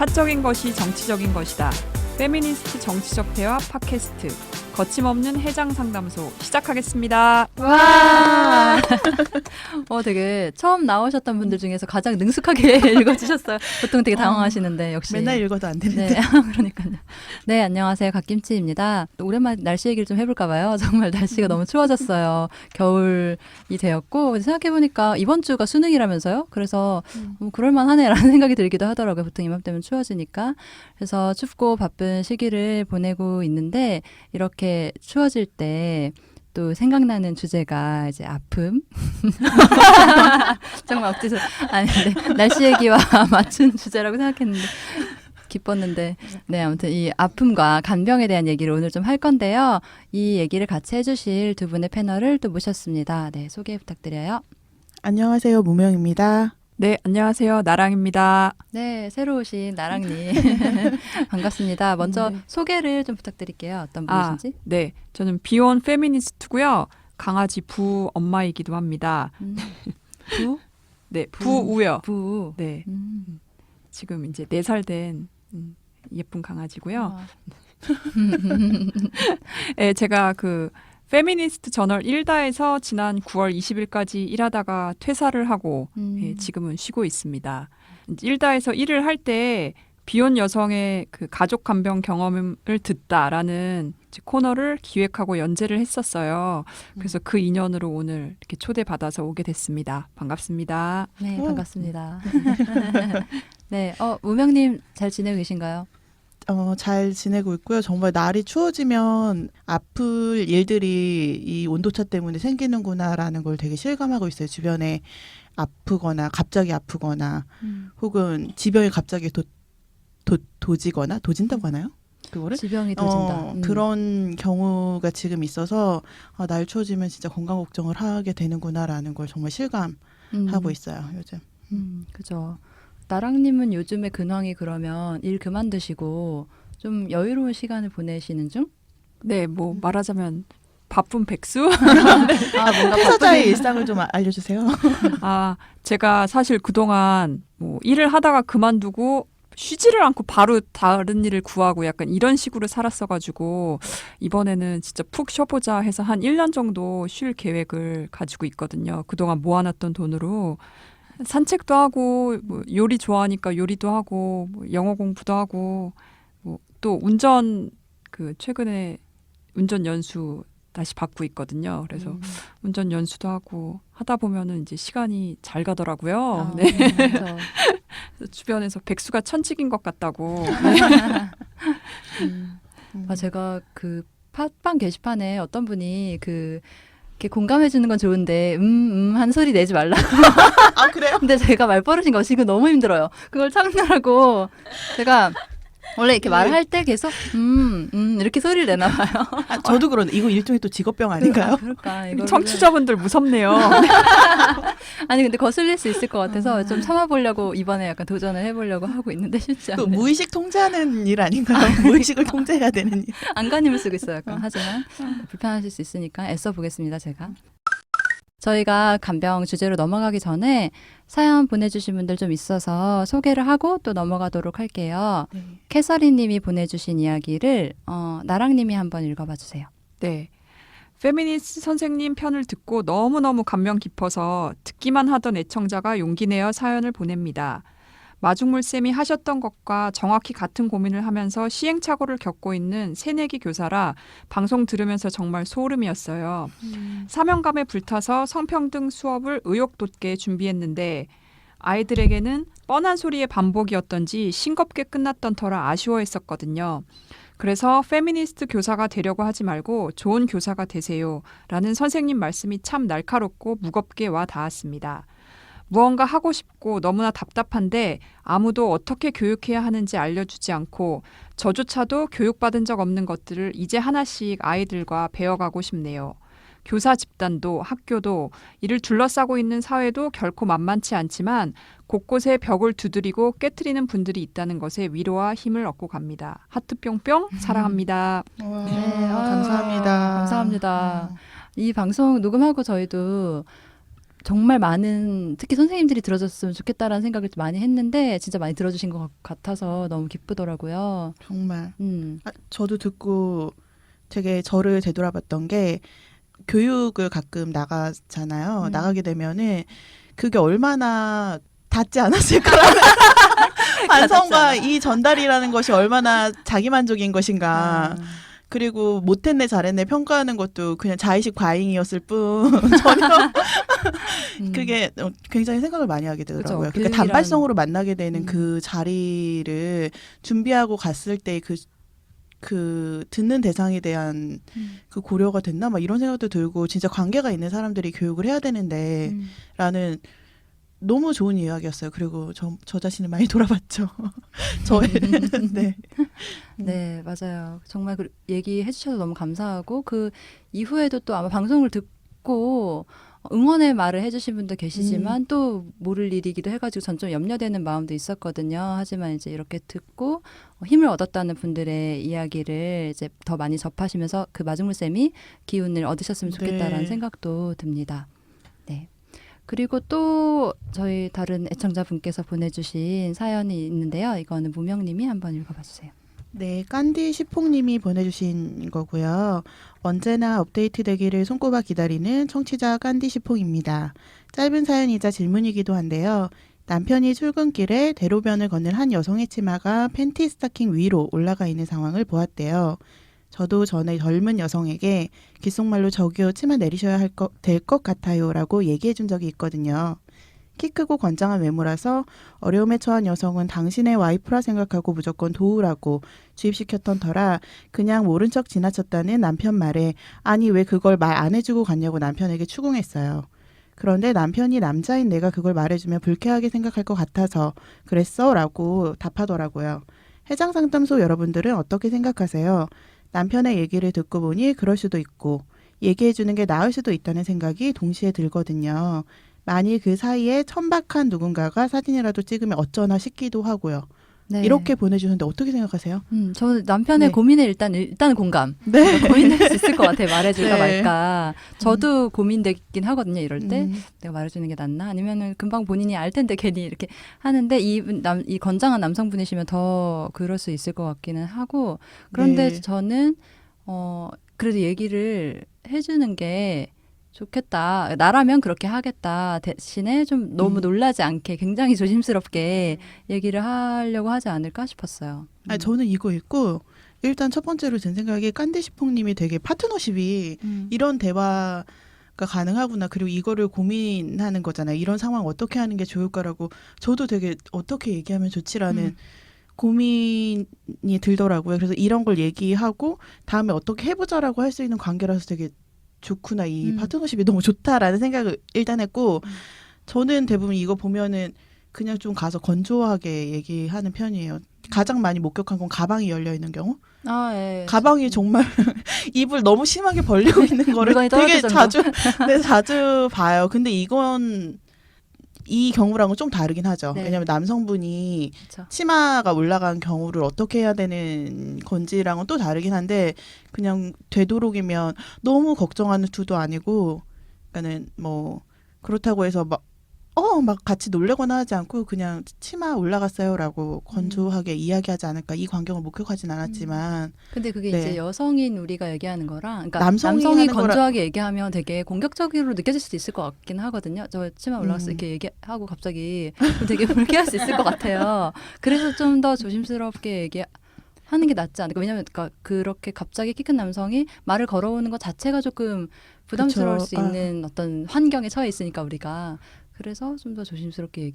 사적인 것이 정치적인 것이다. 페미니스트 정치적 대화 팟캐스트 거침없는 해장 상담소 시작하겠습니다. 와. 되게 처음 나오셨던 분들 중에서 가장 능숙하게 읽어주셨어요. 보통 되게 당황하시는데 역시. 맨날 읽어도 안 되는데. 네, 그러니까요. 네, 안녕하세요. 갓김치입니다. 또 오랜만에 날씨 얘기를 좀 해볼까 봐요. 정말 날씨가 너무 추워졌어요. 겨울이 되었고 생각해보니까 이번 주가 수능이라면서요. 그래서 그럴만하네라는 생각이 들기도 하더라고요. 보통 이맘때면 추워지니까. 그래서 춥고 바쁜 시기를 보내고 있는데 이렇게 추워질 때 또 생각나는 주제가 이제 아픔. 정말 억지로 아니 네, 날씨 얘기와 맞춘 주제라고 생각했는데 기뻤는데 네 아무튼 이 아픔과 간병에 대한 얘기를 오늘 좀 할 건데요. 이 얘기를 같이 해주실 두 분의 패널을 또 모셨습니다. 네 소개 부탁드려요. 안녕하세요, 무명입니다. 네, 안녕하세요. 나랑입니다. 네 새로 오신 나랑님 반갑습니다. 먼저 소개를 좀 부탁드릴게요. 어떤 분이신지. 네, 저는 비혼 페미니스트고요. 강아지 부 엄마이기도 합니다. 부? 네, 부우요. 부. 네, 지금 이제 4살 된 예쁜 강아지고요. 네, 제가 그 페미니스트 저널 1다에서 지난 9월 20일까지 일하다가 퇴사를 하고 예, 지금은 쉬고 있습니다. 1다에서 일을 할 때 비혼 여성의 그 가족 간병 경험을 듣다라는 코너를 기획하고 연재를 했었어요. 그래서 그 인연으로 오늘 이렇게 초대받아서 오게 됐습니다. 반갑습니다. 네, 반갑습니다. 네, 무명님 잘 지내고 계신가요? 잘 지내고 있고요. 정말 날이 추워지면 아플 일들이 이 온도차 때문에 생기는구나라는 걸 되게 실감하고 있어요. 주변에 아프거나 갑자기 아프거나 혹은 지병이 갑자기 도지거나 도진다고 하나요? 그거를? 지병이 도진다. 그런 경우가 지금 있어서 날 추워지면 진짜 건강 걱정을 하게 되는구나라는 걸 정말 실감하고 있어요. 요즘. 그죠. 나랑님은 요즘에 근황이 그러면 일 그만두시고 좀 여유로운 시간을 보내시는 중? 네, 뭐 말하자면 바쁜 백수? 뭔가 퇴사자의 일상을 좀 알려주세요. 제가 사실 그동안 뭐 일을 하다가 그만두고 쉬지를 않고 바로 다른 일을 구하고 약간 이런 식으로 살았어가지고 이번에는 진짜 푹 쉬어보자 해서 한 1년 정도 쉴 계획을 가지고 있거든요. 그동안 모아놨던 돈으로 산책도 하고 뭐 요리 좋아하니까 요리도 하고 뭐 영어 공부도 하고 뭐 또 운전 최근에 운전 연수 다시 받고 있거든요. 그래서 운전 연수도 하고 하다 보면은 이제 시간이 잘 가더라고요. 네. 그래서 주변에서 백수가 천직인 것 같다고. 제가 그 팟빵 게시판에 어떤 분이 이렇게 공감해 주는 건 좋은데 한 소리 내지 말라고. 그래요? 근데 제가 말버릇인 거 지금 너무 힘들어요. 그걸 참느라고 제가 원래 이렇게 말할 때 계속 이렇게 소리를 내나 봐요. 저도 그런데 이거 일종의 또 직업병 아닌가요? 그럴까? 청취자분들 무섭네요. 아니 근데 거슬릴 수 있을 것 같아서 좀 참아보려고 이번에 약간 도전을 해보려고 하고 있는데 쉽지 않네요. 무의식 통제하는 일 아닌가요? 무의식을 통제해야 되는 일. 안간힘을 쓰고 있어요. 약간. 하지만 불편하실 수 있으니까 애써 보겠습니다. 제가. 저희가 간병 주제로 넘어가기 전에 사연 보내주신 분들 좀 있어서 소개를 하고 또 넘어가도록 할게요. 캐서린 님이 보내주신 이야기를 나랑 님이 한번 읽어봐 주세요. 네. 페미니스트 선생님 편을 듣고 너무너무 감명 깊어서 듣기만 하던 애청자가 용기 내어 사연을 보냅니다. 마중물쌤이 하셨던 것과 정확히 같은 고민을 하면서 시행착오를 겪고 있는 새내기 교사라 방송 들으면서 정말 소름이었어요. 사명감에 불타서 성평등 수업을 의욕 돋게 준비했는데 아이들에게는 뻔한 소리의 반복이었던지 싱겁게 끝났던 터라 아쉬워했었거든요. 그래서 페미니스트 교사가 되려고 하지 말고 좋은 교사가 되세요 라는 선생님 말씀이 참 날카롭고 무겁게 와 닿았습니다. 무언가 하고 싶고 너무나 답답한데 아무도 어떻게 교육해야 하는지 알려주지 않고 저조차도 교육받은 적 없는 것들을 이제 하나씩 아이들과 배워가고 싶네요. 교사 집단도 학교도 이를 둘러싸고 있는 사회도 결코 만만치 않지만 곳곳에 벽을 두드리고 깨트리는 분들이 있다는 것에 위로와 힘을 얻고 갑니다. 하트 뿅뿅 사랑합니다. 와, 네, 감사합니다. 감사합니다. 이 방송 녹음하고 저희도 정말 많은 특히 선생님들이 들어줬으면 좋겠다라는 생각을 많이 했는데 진짜 많이 들어주신 것 같아서 너무 기쁘더라고요. 정말. 저도 듣고 되게 저를 되돌아봤던 게 교육을 가끔 나가잖아요. 나가게 되면은 그게 얼마나 닿지 않았을까라는 반성과 이 전달이라는 것이 얼마나 자기만족인 것인가. 그리고 못했네 잘했네 평가하는 것도 그냥 자의식 과잉이었을 뿐 전혀 그게 굉장히 생각을 많이 하게 되더라고요. 그쵸. 그러니까 단발성으로 만나게 되는 그 자리를 준비하고 갔을 때 그 듣는 대상에 대한 그 고려가 됐나 막 이런 생각도 들고 진짜 관계가 있는 사람들이 교육을 해야 되는데 라는 너무 좋은 이야기였어요. 그리고 저 자신을 많이 돌아봤죠. 저의 네. 네, 맞아요. 정말 얘기해 주셔서 너무 감사하고 그 이후에도 또 아마 방송을 듣고 응원의 말을 해주신 분도 계시지만 또 모를 일이기도 해가지고 전 좀 염려되는 마음도 있었거든요. 하지만 이제 이렇게 듣고 힘을 얻었다는 분들의 이야기를 이제 더 많이 접하시면서 그 마중물쌤이 기운을 얻으셨으면 좋겠다라는 네. 생각도 듭니다. 네. 그리고 또 저희 다른 애청자분께서 보내주신 사연이 있는데요. 이거는 무명님이 한번 읽어봐 주세요. 네, 깐디 시폭님이 보내주신 거고요. 언제나 업데이트 되기를 손꼽아 기다리는 청취자 깐디 시폭입니다. 짧은 사연이자 질문이기도 한데요. 남편이 출근길에 대로변을 걷는 한 여성의 치마가 팬티 스타킹 위로 올라가 있는 상황을 보았대요. 저도 전에 젊은 여성에게 귓속말로 저기요 치마 내리셔야 될 것 같아요 라고 얘기해 준 적이 있거든요. 키 크고 건장한 외모라서 어려움에 처한 여성은 당신의 와이프라 생각하고 무조건 도우라고 주입시켰던 터라 그냥 모른 척 지나쳤다는 남편 말에 아니 왜 그걸 말 안 해주고 갔냐고 남편에게 추궁했어요. 그런데 남편이 남자인 내가 그걸 말해주면 불쾌하게 생각할 것 같아서 그랬어? 라고 답하더라고요. 해장 상담소 여러분들은 어떻게 생각하세요? 남편의 얘기를 듣고 보니 그럴 수도 있고 얘기해주는 게 나을 수도 있다는 생각이 동시에 들거든요. 만일 그 사이에 천박한 누군가가 사진이라도 찍으면 어쩌나 싶기도 하고요. 네. 이렇게 보내주는데 어떻게 생각하세요? 저 남편의 네. 고민에 일단 공감. 네. 고민할 수 있을 것 같아요. 말해줄까 네. 말까. 저도 고민되긴 하거든요. 이럴 때 내가 말해주는 게 낫나? 아니면은 금방 본인이 알 텐데 괜히 이렇게 하는데 이 건장한 남성분이시면 더 그럴 수 있을 것 같기는 하고. 그런데 네. 저는 그래도 얘기를 해주는 게 좋겠다. 나라면 그렇게 하겠다. 대신에 좀 너무 놀라지 않게 굉장히 조심스럽게 얘기를 하려고 하지 않을까 싶었어요. 아니, 저는 이거 읽고 일단 첫 번째로 든 생각이 깐디시퐁님이 되게 파트너십이 이런 대화가 가능하구나. 그리고 이거를 고민하는 거잖아요. 이런 상황 어떻게 하는 게 좋을까라고 저도 되게 어떻게 얘기하면 좋지라는 고민이 들더라고요. 그래서 이런 걸 얘기하고 다음에 어떻게 해보자라고 할 수 있는 관계라서 되게 좋구나. 이 파트너십이 너무 좋다라는 생각을 일단 했고 저는 대부분 이거 보면은 그냥 좀 가서 건조하게 얘기하는 편이에요. 가장 많이 목격한 건 가방이 열려 있는 경우. 예. 가방이 정말 입을 너무 심하게 벌리고 있는 거를 물건이 되게 떨어질 정도. 자주 봐요. 근데 이건 이 경우랑은 좀 다르긴 하죠. 네. 왜냐하면 남성분이 그쵸. 치마가 올라간 경우를 어떻게 해야 되는 건지랑은 또 다르긴 한데 그냥 되도록이면 너무 걱정하는 투도 아니고 그러니까는 뭐 그렇다고 해서 막 같이 놀래거나 하지 않고 그냥 치마 올라갔어요라고 건조하게 이야기하지 않을까. 이 광경을 목격하진 않았지만 근데 그게 네. 이제 여성인 우리가 얘기하는 거랑 그러니까 남성이 남성이 하는 건조하게 얘기하면 되게 공격적으로 느껴질 수도 있을 것 같긴 하거든요. 저 치마 올라갔어 음. 이렇게 얘기하고 갑자기 되게 불쾌할 수 있을 것 같아요. 그래서 좀 더 조심스럽게 얘기하는 게 낫지 않을까. 왜냐하면 그러니까 그렇게 갑자기 키 큰 남성이 말을 걸어오는 것 자체가 조금 부담스러울 그쵸. 수 있는 어떤 환경에 처해 있으니까 우리가. 그래서 좀 더 조심스럽게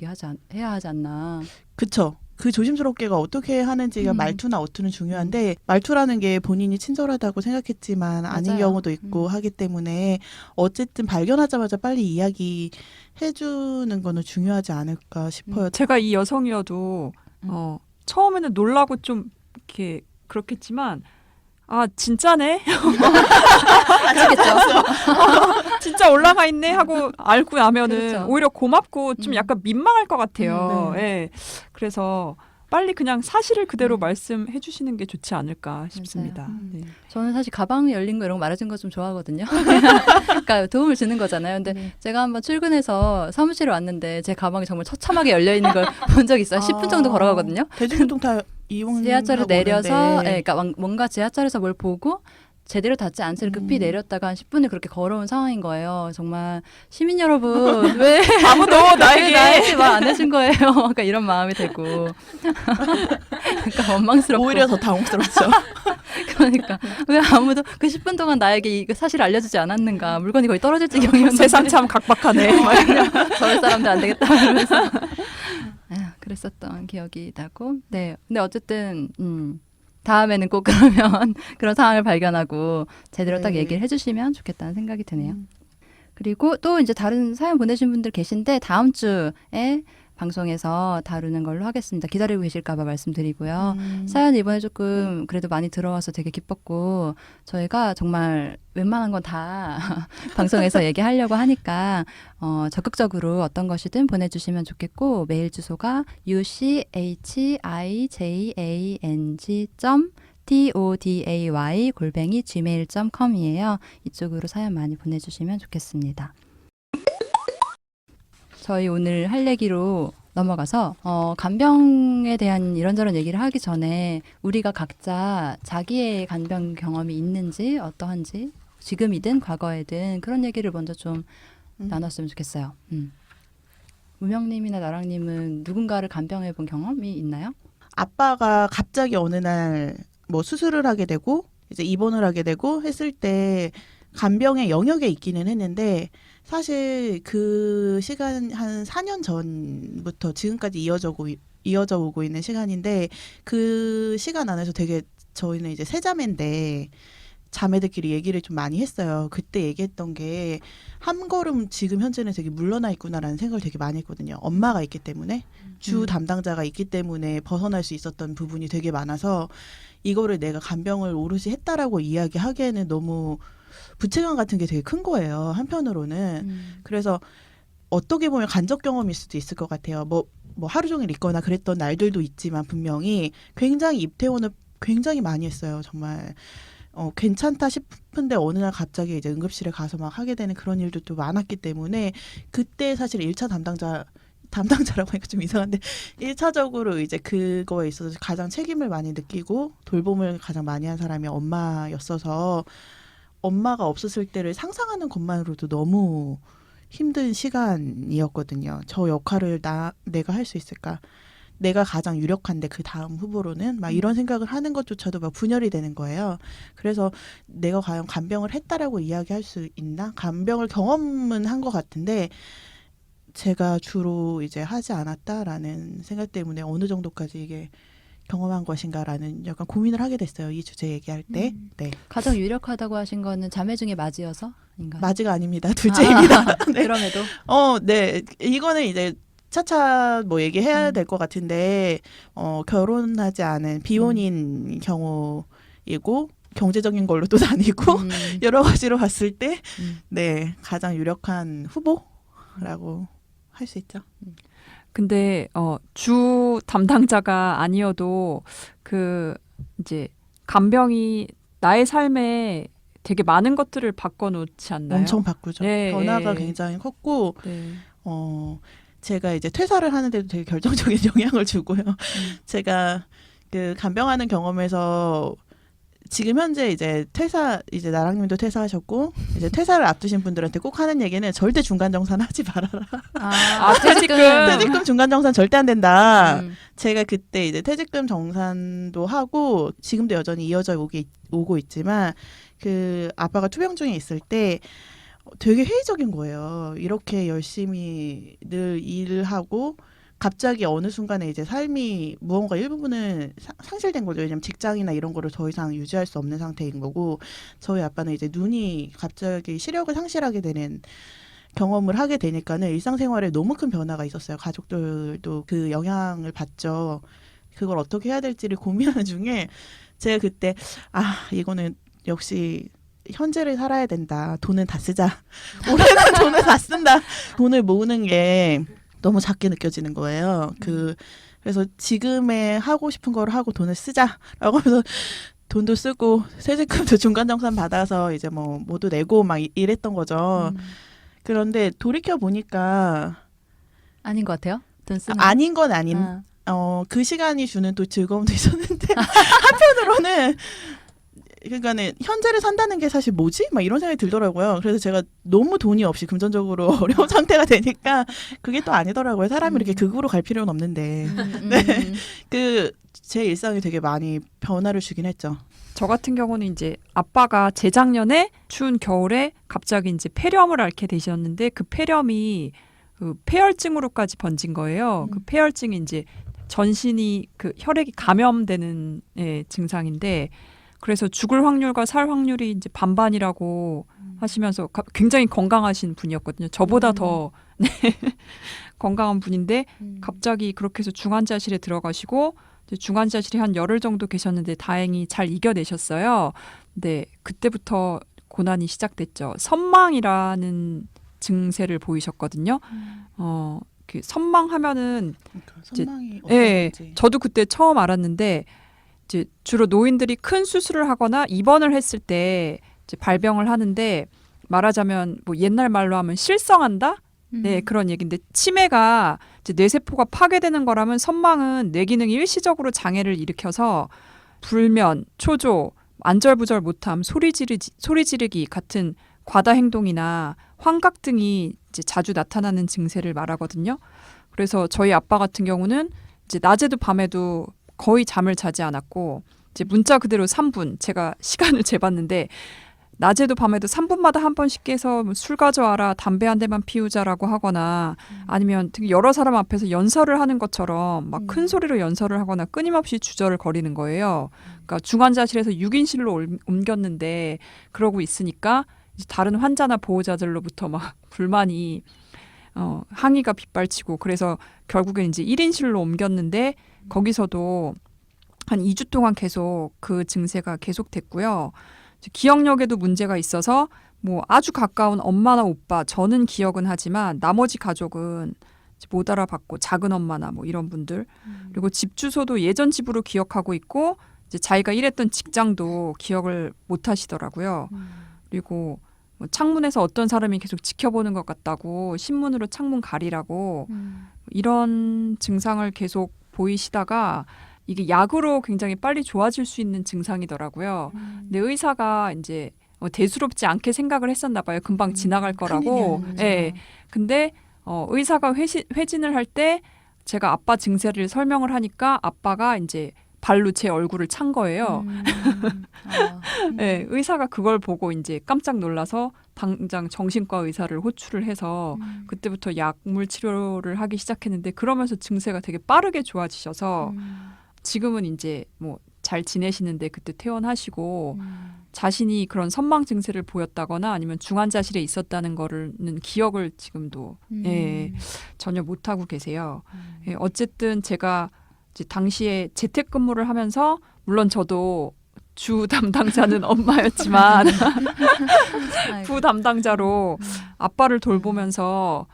해야 하지 않나. 그쵸. 그 조심스럽게가 어떻게 하는지가 말투나 어투는 중요한데 말투라는 게 본인이 친절하다고 생각했지만 아닌 맞아요. 경우도 있고 하기 때문에 어쨌든 발견하자마자 빨리 이야기해주는 거는 중요하지 않을까 싶어요. 제가 이 여성이어도 처음에는 놀라고 좀 이렇게 그렇겠지만 진짜네? 그렇겠죠. 진짜 올라가 있네 하고 알고 나면은 그렇죠. 오히려 고맙고 좀 약간 민망할 것 같아요. 네. 예. 그래서 빨리 그냥 사실을 그대로 말씀해 주시는 게 좋지 않을까 싶습니다. 맞아요. 네. 저는 사실 가방 열린 거 이런 거 말해준 거 좀 좋아하거든요. 그러니까 도움을 주는 거잖아요. 근데 제가 한번 출근해서 사무실에 왔는데 제 가방이 정말 처참하게 열려 있는 걸 본 적 있어요. 10분 정도 걸어가거든요. 대중교통 다 이용. 지하철을 내려서, 그러니까 뭔가 지하철에서 뭘 보고 제대로 닫지 않은 채로 급히 내렸다가 한 10분을 그렇게 걸어온 상황인 거예요. 정말 시민 여러분 왜 아무도 나에게 말 안 해준 거예요. 그러니까 이런 마음이 들고 그러니까 원망스럽고 오히려 더 당혹스럽죠. 그러니까 왜 아무도 그 10분 동안 나에게 이 사실을 알려주지 않았는가. 물건이 거의 떨어질 지경이었는데 세상 참 각박하네. 저럴 사람들 안 되겠다 이러면서 그랬었던 기억이 나고. 네. 근데 어쨌든 다음에는 꼭 그러면 그런 상황을 발견하고 제대로 딱 네. 얘기를 해주시면 좋겠다는 생각이 드네요. 그리고 또 이제 다른 사연 보내신 분들 계신데 다음 주에 방송에서 다루는 걸로 하겠습니다. 기다리고 계실까 봐 말씀드리고요. 사연 이번에 조금 그래도 많이 들어와서 되게 기뻤고 저희가 정말 웬만한 건 다 방송에서 얘기하려고 하니까 적극적으로 어떤 것이든 보내주시면 좋겠고 메일 주소가 uchijang.today@gmail.com이에요. 이쪽으로 사연 많이 보내주시면 좋겠습니다. 저희 오늘 할 얘기로 넘어가서 간병에 대한 이런저런 얘기를 하기 전에 우리가 각자 자기의 간병 경험이 있는지 어떠한지 지금이든 과거에든 그런 얘기를 먼저 좀 나눴으면 좋겠어요. 우명님이나 나랑님은 누군가를 간병해 본 경험이 있나요? 아빠가 갑자기 어느 날 뭐 수술을 하게 되고 이제 입원을 하게 되고 했을 때 간병의 영역에 있기는 했는데 사실 그 시간 한 4년 전부터 지금까지 이어져 오고 있는 시간인데 그 시간 안에서 되게 저희는 이제 세 자매인데 자매들끼리 얘기를 좀 많이 했어요. 그때 얘기했던 게 한 걸음 지금 현재는 되게 물러나 있구나라는 생각을 되게 많이 했거든요. 엄마가 있기 때문에 주 담당자가 있기 때문에 벗어날 수 있었던 부분이 되게 많아서 이거를 내가 간병을 오롯이 했다라고 이야기하기에는 너무 부채감 같은 게 되게 큰 거예요. 한편으로는. 그래서 어떻게 보면 간접 경험일 수도 있을 것 같아요. 뭐 하루 종일 있거나 그랬던 날들도 있지만 분명히 굉장히 입퇴원을 굉장히 많이 했어요. 정말 괜찮다 싶은데 어느 날 갑자기 이제 응급실에 가서 막 하게 되는 그런 일들도 많았기 때문에 그때 사실 1차 담당자라고 하니까 좀 이상한데 1차적으로 이제 그거에 있어서 가장 책임을 많이 느끼고 돌봄을 가장 많이 한 사람이 엄마였어서 엄마가 없었을 때를 상상하는 것만으로도 너무 힘든 시간이었거든요. 저 역할을 내가 할 수 있을까? 내가 가장 유력한데 그 다음 후보로는 막 이런 생각을 하는 것조차도 막 분열이 되는 거예요. 그래서 내가 과연 간병을 했다라고 이야기할 수 있나? 간병을 경험은 한 것 같은데 제가 주로 이제 하지 않았다라는 생각 때문에 어느 정도까지 이게 경험한 것인가라는 약간 고민을 하게 됐어요. 이 주제 얘기할 때. 네. 가장 유력하다고 하신 거는 자매 중에 맞이어서인가요? 맞이가 아닙니다. 둘째입니다. 네. 그럼에도 네. 이거는 이제 차차 뭐 얘기해야 될 것 같은데 결혼하지 않은 비혼인 경우이고 경제적인 걸로도 다니고 여러 가지로 봤을 때 네, 가장 유력한 후보라고 할 수 있죠. 근데 주 담당자가 아니어도 그 이제 간병이 나의 삶에 되게 많은 것들을 바꿔놓지 않나요? 엄청 바꾸죠. 네, 변화가 네. 굉장히 컸고 네. 제가 이제 퇴사를 하는데도 되게 결정적인 영향을 주고요. 제가 그 간병하는 경험에서 지금 현재 이제 이제 나랑님도 퇴사하셨고 이제 퇴사를 앞두신 분들한테 꼭 하는 얘기는 절대 중간 정산 하지 말아라. 퇴직금. 퇴직금 중간 정산 절대 안 된다. 제가 그때 이제 퇴직금 정산도 하고 지금도 여전히 이어져 오고 있지만 그 아빠가 투병 중에 있을 때 되게 회의적인 거예요. 이렇게 열심히 늘 일을 하고 갑자기 어느 순간에 이제 삶이 무언가 일부분은 상실된 거죠. 왜냐면 직장이나 이런 거를 더 이상 유지할 수 없는 상태인 거고 저희 아빠는 이제 눈이 갑자기 시력을 상실하게 되는 경험을 하게 되니까는 일상생활에 너무 큰 변화가 있었어요. 가족들도 그 영향을 받죠. 그걸 어떻게 해야 될지를 고민하는 중에 제가 그때 이거는 역시 현재를 살아야 된다. 돈은 다 쓰자. 올해는 돈을 다 쓴다. 돈을 모으는 게 너무 작게 느껴지는 거예요. 그래서 지금에 하고 싶은 걸 하고 돈을 쓰자라고 하면서 돈도 쓰고 세제금도 중간정산 받아서 이제 뭐 모두 내고 막 이랬던 거죠. 그런데 돌이켜 보니까 아닌 것 같아요. 돈 쓰는 거? 아닌 건 아닌. 아. 그 시간이 주는 또 즐거움도 있었는데 한편으로는 그러니까는 현재를 산다는 게 사실 뭐지? 막 이런 생각이 들더라고요. 그래서 제가 너무 돈이 없이 금전적으로 어려운 상태가 되니까 그게 또 아니더라고요. 사람이 이렇게 극으로 갈 필요는 없는데 네. 그 제 일상이 되게 많이 변화를 주긴 했죠. 저 같은 경우는 이제 아빠가 재작년에 추운 겨울에 갑자기 이제 폐렴을 앓게 되셨는데 그 폐렴이 그 폐혈증으로까지 번진 거예요. 그 폐혈증이 이제 전신이 그 혈액이 감염되는 증상인데 그래서 죽을 확률과 살 확률이 이제 반반이라고 하시면서 굉장히 건강하신 분이었거든요. 저보다 더 네, 건강한 분인데 갑자기 그렇게 해서 중환자실에 들어가시고 이제 중환자실에 한 열흘 정도 계셨는데 다행히 잘 이겨내셨어요. 근데 그때부터 고난이 시작됐죠. 선망이라는 증세를 보이셨거든요. 그 선망하면은 그러니까 선망이 어떤 예, 건지. 저도 그때 처음 알았는데 이제 주로 노인들이 큰 수술을 하거나 입원을 했을 때 이제 발병을 하는데 말하자면 뭐 옛날 말로 하면 실성한다? 네, 그런 얘기인데 치매가 이제 뇌세포가 파괴되는 거라면 선망은 뇌 기능이 일시적으로 장애를 일으켜서 불면, 초조, 안절부절 못함, 소리 지르기 같은 과다 행동이나 환각 등이 이제 자주 나타나는 증세를 말하거든요. 그래서 저희 아빠 같은 경우는 이제 낮에도 밤에도 거의 잠을 자지 않았고 이제 문자 그대로 3분 제가 시간을 재봤는데 낮에도 밤에도 3분마다 한 번씩 깨서 술 가져와라, 담배 한 대만 피우자라고 하거나 아니면 되게 여러 사람 앞에서 연설을 하는 것처럼 막 큰 소리로 연설을 하거나 끊임없이 주저를 거리는 거예요. 그러니까 중환자실에서 6인실로 옮겼는데 그러고 있으니까 이제 다른 환자나 보호자들로부터 막 불만이 항의가 빗발치고 그래서 결국엔 이제 1인실로 옮겼는데 거기서도 한 2주 동안 계속 그 증세가 계속됐고요. 기억력에도 문제가 있어서 뭐 아주 가까운 엄마나 오빠 저는 기억은 하지만 나머지 가족은 못 알아봤고 작은 엄마나 뭐 이런 분들 그리고 집 주소도 예전 집으로 기억하고 있고 이제 자기가 일했던 직장도 기억을 못 하시더라고요. 그리고 뭐 창문에서 어떤 사람이 계속 지켜보는 것 같다고 신문으로 창문 가리라고 이런 증상을 계속 보이시다가 이게 약으로 굉장히 빨리 좋아질 수 있는 증상이더라고요. 근데 의사가 이제 대수롭지 않게 생각을 했었나 봐요. 금방 지나갈 거라고. 큰일이야, 예. 근데 의사가 회진을 할 때 제가 아빠 증세를 설명을 하니까 아빠가 이제 발로 제 얼굴을 찬 거예요. 예, 의사가 그걸 보고 이제 깜짝 놀라서 당장 정신과 의사를 호출을 해서 그때부터 약물 치료를 하기 시작했는데 그러면서 증세가 되게 빠르게 좋아지셔서 지금은 이제 뭐 잘 지내시는데 그때 퇴원하시고 자신이 그런 선망 증세를 보였다거나 아니면 중환자실에 있었다는 거는 기억을 지금도 예, 전혀 못 하고 계세요. 예, 어쨌든 제가 이제 당시에 재택근무를 하면서 물론 저도 주 담당자는 엄마였지만 부 담당자로 아빠를 돌보면서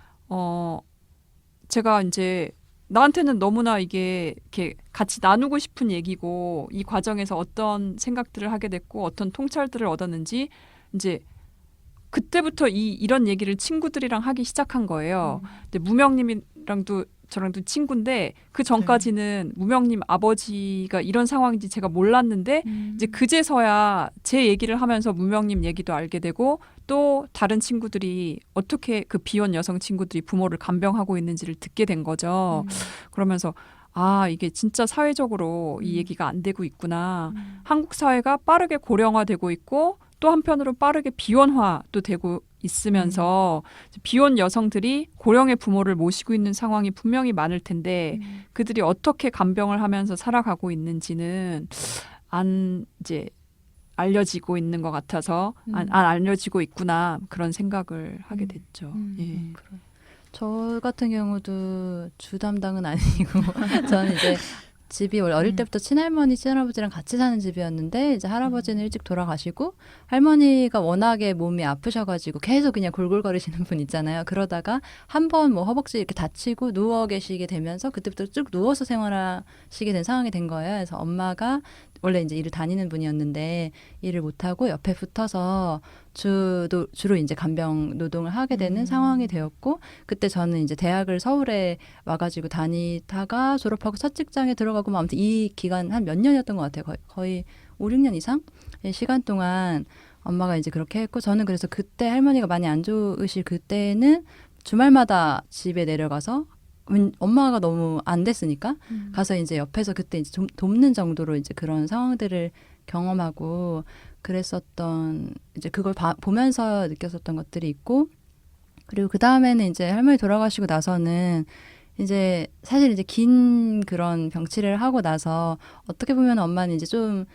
제가 이제 나한테는 너무나 이게 이렇게 같이 나누고 싶은 얘기고 이 과정에서 어떤 생각들을 하게 됐고 어떤 통찰들을 얻었는지 이제 그때부터 이런 얘기를 친구들이랑 하기 시작한 거예요. 근데 무명님이랑도 저랑도 친구인데 그 전까지는 무명님 아버지가 이런 상황인지 제가 몰랐는데 이제 그제서야 제 얘기를 하면서 무명님 얘기도 알게 되고 또 다른 친구들이 어떻게 그 비혼 여성 친구들이 부모를 간병하고 있는지를 듣게 된 거죠. 그러면서 아, 이게 진짜 사회적으로 이 얘기가 안 되고 있구나. 한국 사회가 빠르게 고령화되고 있고 또 한편으로 빠르게 비혼화도 되고 있으면서 비혼 여성들이 고령의 부모를 모시고 있는 상황이 분명히 많을 텐데 그들이 어떻게 간병을 하면서 살아가고 있는지는 안 이제 알려지고 있는 것 같아서 안 알려지고 있구나 그런 생각을 하게 됐죠. 예. 저 같은 경우도 주 담당은 아니고 저는 이제 집이 원래 어릴 때부터 친할머니, 친할아버지랑 같이 사는 집이었는데 이제 할아버지는 일찍 돌아가시고 할머니가 워낙에 몸이 아프셔가지고 계속 그냥 골골거리시는 분 있잖아요. 그러다가 한 번 뭐 허벅지 이렇게 다치고 누워 계시게 되면서 그때부터 쭉 누워서 생활하시게 된 상황이 된 거예요. 그래서 엄마가 원래 이제 일을 다니는 분이었는데 일을 못하고 옆에 붙어서 주로 이제 간병 노동을 하게 되는 상황이 되었고 그때 저는 이제 대학을 서울에 와가지고 다니다가 졸업하고 첫 직장에 들어가고 뭐 아무튼 이 기간 한 몇 년이었던 것 같아요. 거의 5, 6년 이상 시간 동안 엄마가 이제 그렇게 했고 저는 그래서 그때 할머니가 많이 안 좋으실 그때는 주말마다 집에 내려가서 엄마가 너무 안 됐으니까 가서 이제 옆에서 그때 이제 좀 돕는 정도로 이제 그런 상황들을 경험하고 그랬었던 이제 그걸 보면서 느꼈었던 것들이 있고 그리고 그 다음에는 이제 할머니 돌아가시고 나서는 이제 사실 이제 긴 그런 병치레를 하고 나서 어떻게 보면 엄마는 이제 좀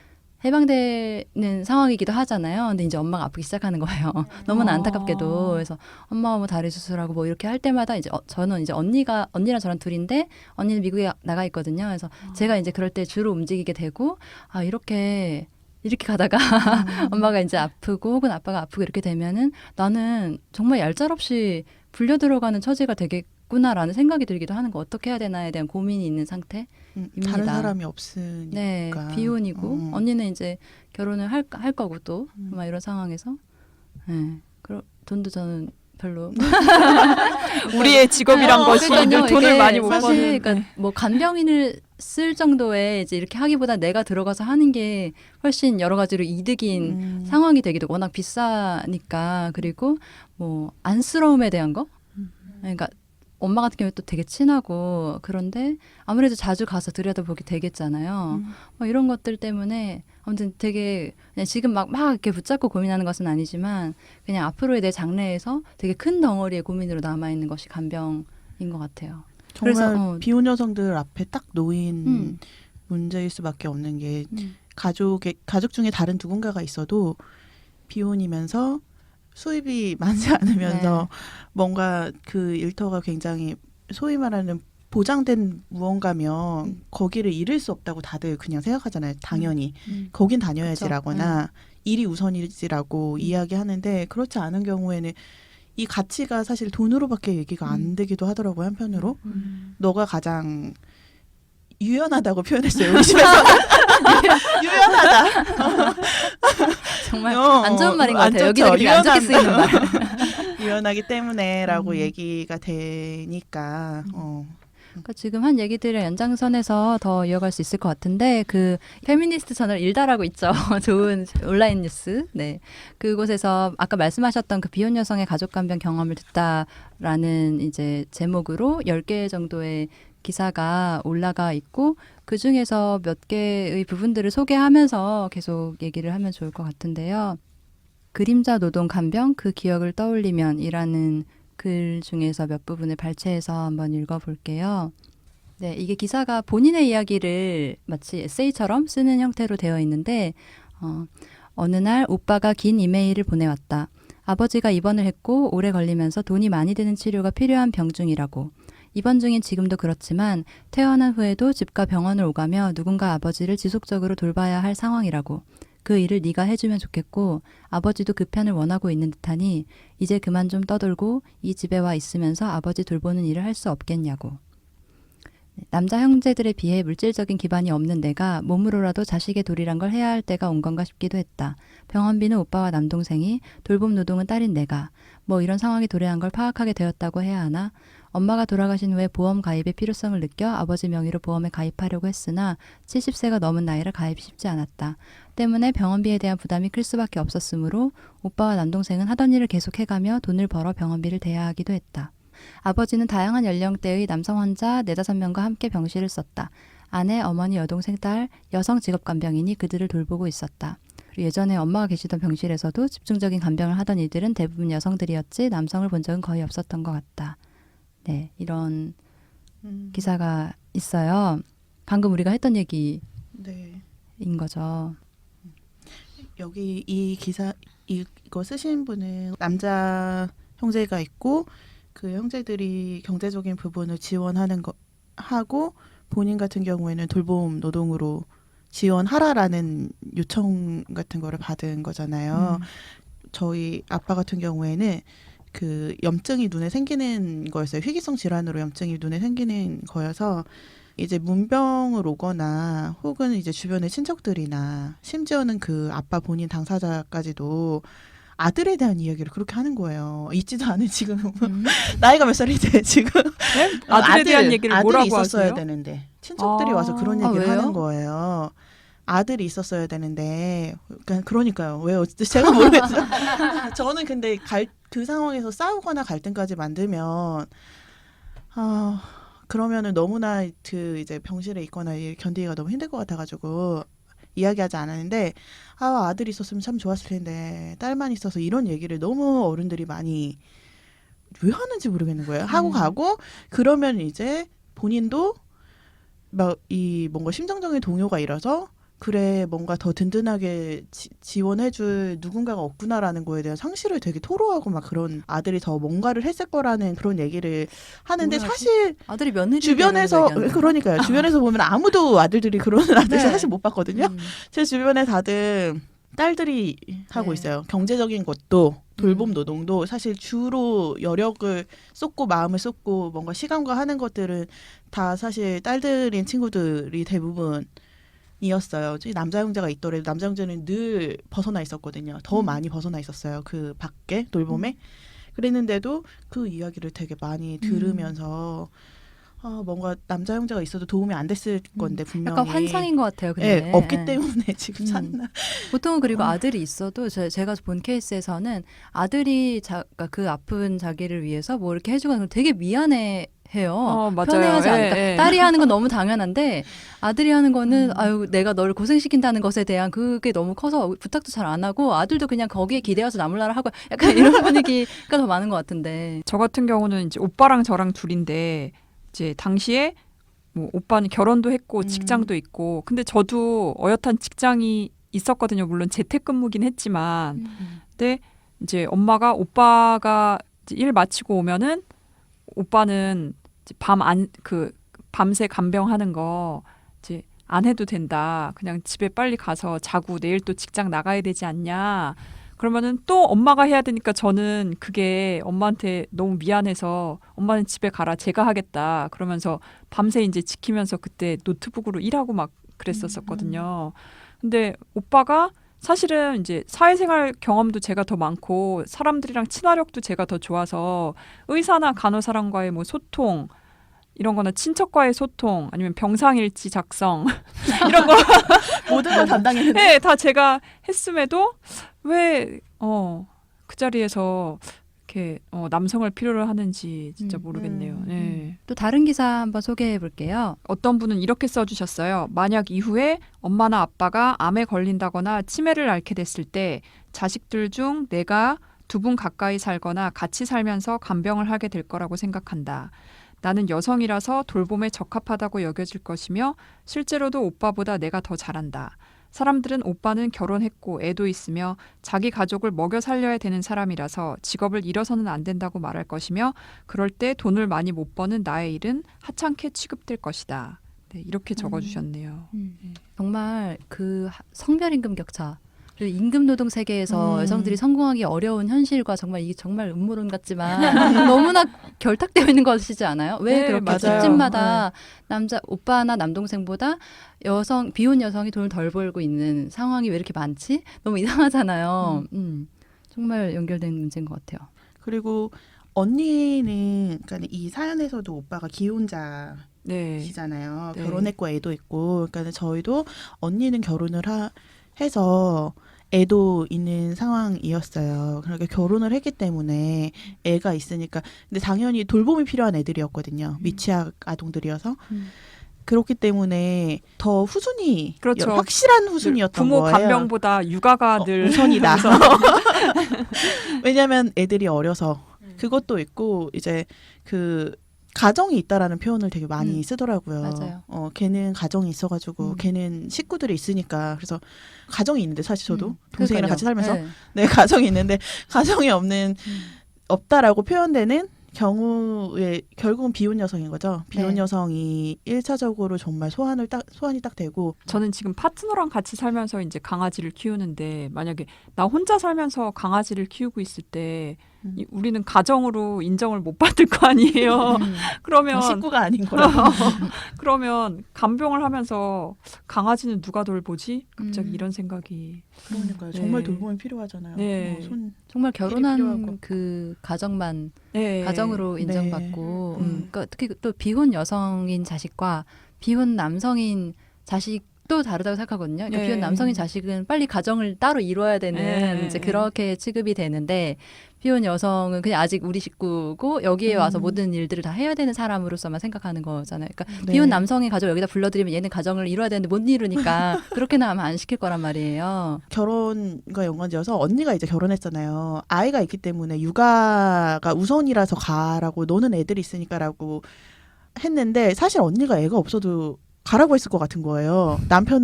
해방되는 상황이기도 하잖아요. 근데 이제 엄마가 아프기 시작하는 거예요. 너무나 안타깝게도. 그래서 엄마가 뭐 다리 수술하고 뭐 이렇게 할 때마다 이제 저는 이제 언니랑 저랑 둘인데 언니는 미국에 나가 있거든요. 그래서 제가 이제 그럴 때 주로 움직이게 되고 아 이렇게 가다가 엄마가 이제 아프고 혹은 아빠가 아프고 이렇게 되면은 나는 정말 얄짤없이 불려 들어가는 처지가 되겠구나라는 생각이 들기도 하는 거 어떻게 해야 되나에 대한 고민이 있는 상태. 다른 사람이 없으니까. 네, 비혼이고 언니는 이제 결혼을 할 거고 또 막 이런 상황에서 네, 돈도 저는 별로 우리의 직업이란 것이 그러니까요, 돈을 이게 많이 못 버는. 사실 그러니까 뭐 간병인을 쓸 정도의 이제 이렇게 하기보다 내가 들어가서 하는 게 훨씬 여러 가지로 이득인 상황이 되기도 워낙 비싸니까 그리고 뭐 안쓰러움에 대한 거 그러니까 엄마 같은 경우에 또 되게 친하고 그런데 아무래도 자주 가서 들여다보게 되겠잖아요. 뭐 이런 것들 때문에 아무튼 되게 그냥 지금 막 이렇게 붙잡고 고민하는 것은 아니지만 그냥 앞으로의 내 장래에서 되게 큰 덩어리의 고민으로 남아있는 것이 간병인 것 같아요. 정말 그래서, 비혼 여성들 앞에 딱 놓인 문제일 수밖에 없는 게 가족 중에 다른 누군가가 있어도 비혼이면서 수입이 많지 않으면서 네. 뭔가 그 일터가 굉장히 소위 말하는 보장된 무언가면 거기를 잃을 수 없다고 다들 그냥 생각하잖아요. 당연히. 거긴 다녀야지라거나 일이 우선이지라고 이야기하는데 그렇지 않은 경우에는 이 가치가 사실 돈으로밖에 얘기가 안 되기도 하더라고요. 한편으로. 너가 가장 유연하다고 표현했어요. 우리 집에서는. 유연하다. 정말 안 좋은 말인 것 안 같아요. 좋죠. 여기서 그렇게 안 좋게 쓰이는 말. 유연하기 때문에라고 얘기가 되니까 그러니까 지금 한 얘기들의 연장선에서 더 이어갈 수 있을 것 같은데 그 페미니스트 저널 일달하고 있죠. 좋은 온라인 뉴스. 네. 그곳에서 아까 말씀하셨던 그 비혼 여성의 가족 간병 경험을 듣다라는 이제 제목으로 10개 정도의 기사가 올라가 있고 그 중에서 몇 개의 부분들을 소개하면서 계속 얘기를 하면 좋을 것 같은데요. 그림자 노동 간병 그 기억을 떠올리면이라는 글 중에서 몇 부분을 발췌해서 한번 읽어볼게요. 네, 이게 기사가 본인의 이야기를 마치 에세이처럼 쓰는 형태로 되어 있는데 어느 날 오빠가 긴 이메일을 보내왔다. 아버지가 입원을 했고 오래 걸리면서 돈이 많이 드는 치료가 필요한 병 중이라고. 입원 중인 지금도 그렇지만 퇴원한 후에도 집과 병원을 오가며 누군가 아버지를 지속적으로 돌봐야 할 상황이라고. 그 일을 네가 해주면 좋겠고 아버지도 그 편을 원하고 있는 듯하니 이제 그만 좀 떠돌고 이 집에 와 있으면서 아버지 돌보는 일을 할 수 없겠냐고. 남자 형제들에 비해 물질적인 기반이 없는 내가 몸으로라도 자식의 도리란 걸 해야 할 때가 온 건가 싶기도 했다. 병원비는 오빠와 남동생이, 돌봄 노동은 딸인 내가. 뭐 이런 상황이 도래한 걸 파악하게 되었다고 해야 하나? 엄마가 돌아가신 후에 보험 가입의 필요성을 느껴 아버지 명의로 보험에 가입하려고 했으나 70세가 넘은 나이라 가입이 쉽지 않았다. 때문에 병원비에 대한 부담이 클 수밖에 없었으므로 오빠와 남동생은 하던 일을 계속해가며 돈을 벌어 병원비를 대야 하기도 했다. 아버지는 다양한 연령대의 남성 환자 4-5명과 함께 병실을 썼다. 아내, 어머니, 여동생, 딸, 여성 직업 간병인이 그들을 돌보고 있었다. 그리고 예전에 엄마가 계시던 병실에서도 집중적인 간병을 하던 이들은 대부분 여성들이었지 남성을 본 적은 거의 없었던 것 같다. 네, 이런 기사가 있어요. 방금 우리가 했던 얘기인 네. 거죠. 여기 이 기사 이거 쓰신 분은 남자 형제가 있고 그 형제들이 경제적인 부분을 지원하는 거 하고 본인 같은 경우에는 돌봄 노동으로 지원하라라는 요청 같은 거를 받은 거잖아요. 저희 아빠 같은 경우에는 그 염증이 눈에 생기는 거였어요. 희귀성 질환으로 염증이 눈에 생기는 거여서 이제 문병을 오거나 혹은 이제 주변의 친척들이나 심지어는 그 아빠 본인 당사자까지도 아들에 대한 이야기를 그렇게 하는 거예요. 있지도 않은 지금 나이가 몇 살이지 지금 네? 아들에 대한 얘기를 아들이 뭐라고 있었어야 하세요? 되는데 친척들이 와서 그런 아, 얘기를 왜요? 하는 거예요. 아들이 있었어야 되는데 그러니까요. 왜요? 제가 모르겠어요. 저는 근데 그 상황에서 싸우거나 갈등까지 만들면 그러면은 너무나 그 이제 병실에 있거나 견디기가 너무 힘들 것 같아가지고 이야기하지 않았는데 아들이 있었으면 참 좋았을 텐데 딸만 있어서 이런 얘기를 너무 어른들이 많이 왜 하는지 모르겠는 거예요. 하고 가고 그러면 이제 본인도 막 이 뭔가 심정적인 동요가 일어서 그래 뭔가 더 든든하게 지원해줄 누군가가 없구나라는 거에 대한 상실을 되게 토로하고 막 그런 아들이 더 뭔가를 했을 거라는 그런 얘기를 하는데 뭐야, 사실 아들이 며느리 주변에서 그러니까요. 주변에서 보면 아무도 아들들이 그러는 아들 네. 사실 못 봤거든요. 제 주변에 다들 딸들이 하고 네. 있어요. 경제적인 것도 돌봄 노동도 사실 주로 여력을 쏟고 마음을 쏟고 뭔가 시간과 하는 것들은 다 사실 딸들인 친구들이 대부분 이었어요. 남자 형제가 있더라도 남자 형제는 늘 벗어나 있었거든요. 더 많이 벗어나 있었어요. 그 밖에 돌봄에. 그랬는데도 그 이야기를 되게 많이 들으면서 뭔가 남자 형제가 있어도 도움이 안 됐을 건데 분명히 약간 환상인 것 같아요. 근데 네, 없기 때문에 지금 찾나. 보통은 그리고 아들이 있어도 제가 본 케이스에서는 아들이 그러니까 그 아픈 자기를 위해서 뭐 이렇게 해주고 하는 걸 되게 미안해. 해요. 맞아요. 편애하지 않으니까 예, 예. 딸이 하는 건 너무 당연한데 아들이 하는 거는 아유 내가 너를 고생시킨다는 것에 대한 그게 너무 커서 부탁도 잘 안 하고 아들도 그냥 거기에 기대어서 나몰라라 하고 약간 이런 분위기가 더 많은 것 같은데. 저 같은 경우는 이제 오빠랑 저랑 둘인데 이제 당시에 뭐 오빠는 결혼도 했고 직장도 있고 근데 저도 어엿한 직장이 있었거든요. 물론 재택근무긴 했지만 근데 이제 엄마가 오빠가 이제 일 마치고 오면은 오빠는 이제 밤새 간병하는 거 이제 안 해도 된다. 그냥 집에 빨리 가서 자고 내일 또 직장 나가야 되지 않냐. 그러면은 또 엄마가 해야 되니까 저는 그게 엄마한테 너무 미안해서 엄마는 집에 가라. 제가 하겠다. 그러면서 밤새 이제 지키면서 그때 노트북으로 일하고 막 그랬었거든요. 근데 오빠가 사실은 이제 사회생활 경험도 제가 더 많고 사람들이랑 친화력도 제가 더 좋아서 의사나 간호사랑과의 뭐 소통 이런 거나 친척과의 소통 아니면 병상일지 작성 이런 거 모든 걸 담당했는데 네, 다 제가 했음에도 왜 그 자리에서 이렇게 남성을 필요로 하는지 진짜 모르겠네요. 네. 또 다른 기사 한번 소개해 볼게요. 어떤 분은 이렇게 써주셨어요. 만약 이후에 엄마나 아빠가 암에 걸린다거나 치매를 앓게 됐을 때 자식들 중 내가 2분 가까이 살거나 같이 살면서 간병을 하게 될 거라고 생각한다. 나는 여성이라서 돌봄에 적합하다고 여겨질 것이며 실제로도 오빠보다 내가 더 잘한다. 사람들은 오빠는 결혼했고 애도 있으며 자기 가족을 먹여 살려야 되는 사람이라서 직업을 잃어서는 안 된다고 말할 것이며 그럴 때 돈을 많이 못 버는 나의 일은 하찮게 취급될 것이다. 네, 이렇게 적어주셨네요. 정말 그 성별임금 격차 그리고 임금노동 세계에서 여성들이 성공하기 어려운 현실과 정말 이게 정말 음모론 같지만 너무나 결탁되어 있는 것이지 않아요? 왜 네, 그렇게 맞아요. 집집마다 오빠나 남동생보다 비혼 여성이 돈을 덜 벌고 있는 상황이 왜 이렇게 많지? 너무 이상하잖아요. 정말 연결된 문제인 것 같아요. 그리고 언니는 그러니까 이 사연에서도 오빠가 기혼자 네. 시잖아요. 네. 결혼했고 애도 있고. 그러니까 저희도 언니는 결혼을 해서 애도 있는 상황이었어요. 그러니까 결혼을 했기 때문에 애가 있으니까. 근데 당연히 돌봄이 필요한 애들이었거든요. 미취학 아동들이어서. 그렇기 때문에 더 후순위, 그렇죠. 확실한 후순위였던 부모 거예요. 간병보다 육아가 늘 우선이다. 왜냐하면 애들이 어려서 그것도 있고 이제 그 가정이 있다라는 표현을 되게 많이 쓰더라고요. 맞아요. 걔는 가정이 있어가지고 걔는 식구들이 있으니까 그래서 가정이 있는데 사실 저도 동생이랑 그러니까요. 같이 살면서 네. 네 가정이 있는데 가정이 없다라고 표현되는 경우에 결국은 비혼 여성인 거죠. 비혼 네. 여성이 1차적으로 정말 소환이 딱 되고 저는 지금 파트너랑 같이 살면서 이제 강아지를 키우는데 만약에 나 혼자 살면서 강아지를 키우고 있을 때 우리는 가정으로 인정을 못 받을 거 아니에요. 그러면 식구가 아닌 거라. 그러면 간병을 하면서 강아지는 누가 돌보지? 갑자기 이런 생각이. 그러니까요. 네. 정말 돌봄이 필요하잖아요. 네. 정말 필요하고. 결혼한 그 가정만 네. 가정으로 인정받고 그러니까 특히 또 비혼 여성인 자식과 비혼 남성인 자식도 다르다고 생각하거든요. 그러니까 네. 비혼 남성인 자식은 빨리 가정을 따로 이루어야 되는 네. 이제 그렇게 취급이 되는데 비혼 여성은 그냥 아직 우리 식구고 여기에 와서 모든 일들을 다 해야 되는 사람으로서만 생각하는 거잖아요. 그러니까 네. 비혼 남성의 가족 여기다 불러들이면 얘는 가정을 이루어야 되는데 못 이루니까 그렇게는 하면 안 시킬 거란 말이에요. 결혼과 연관지어서 언니가 이제 결혼했잖아요. 아이가 있기 때문에 육아가 우선이라서 가라고 노는 애들이 있으니까라고 했는데 사실 언니가 애가 없어도 가라고 했을 것 같은 거예요. 남편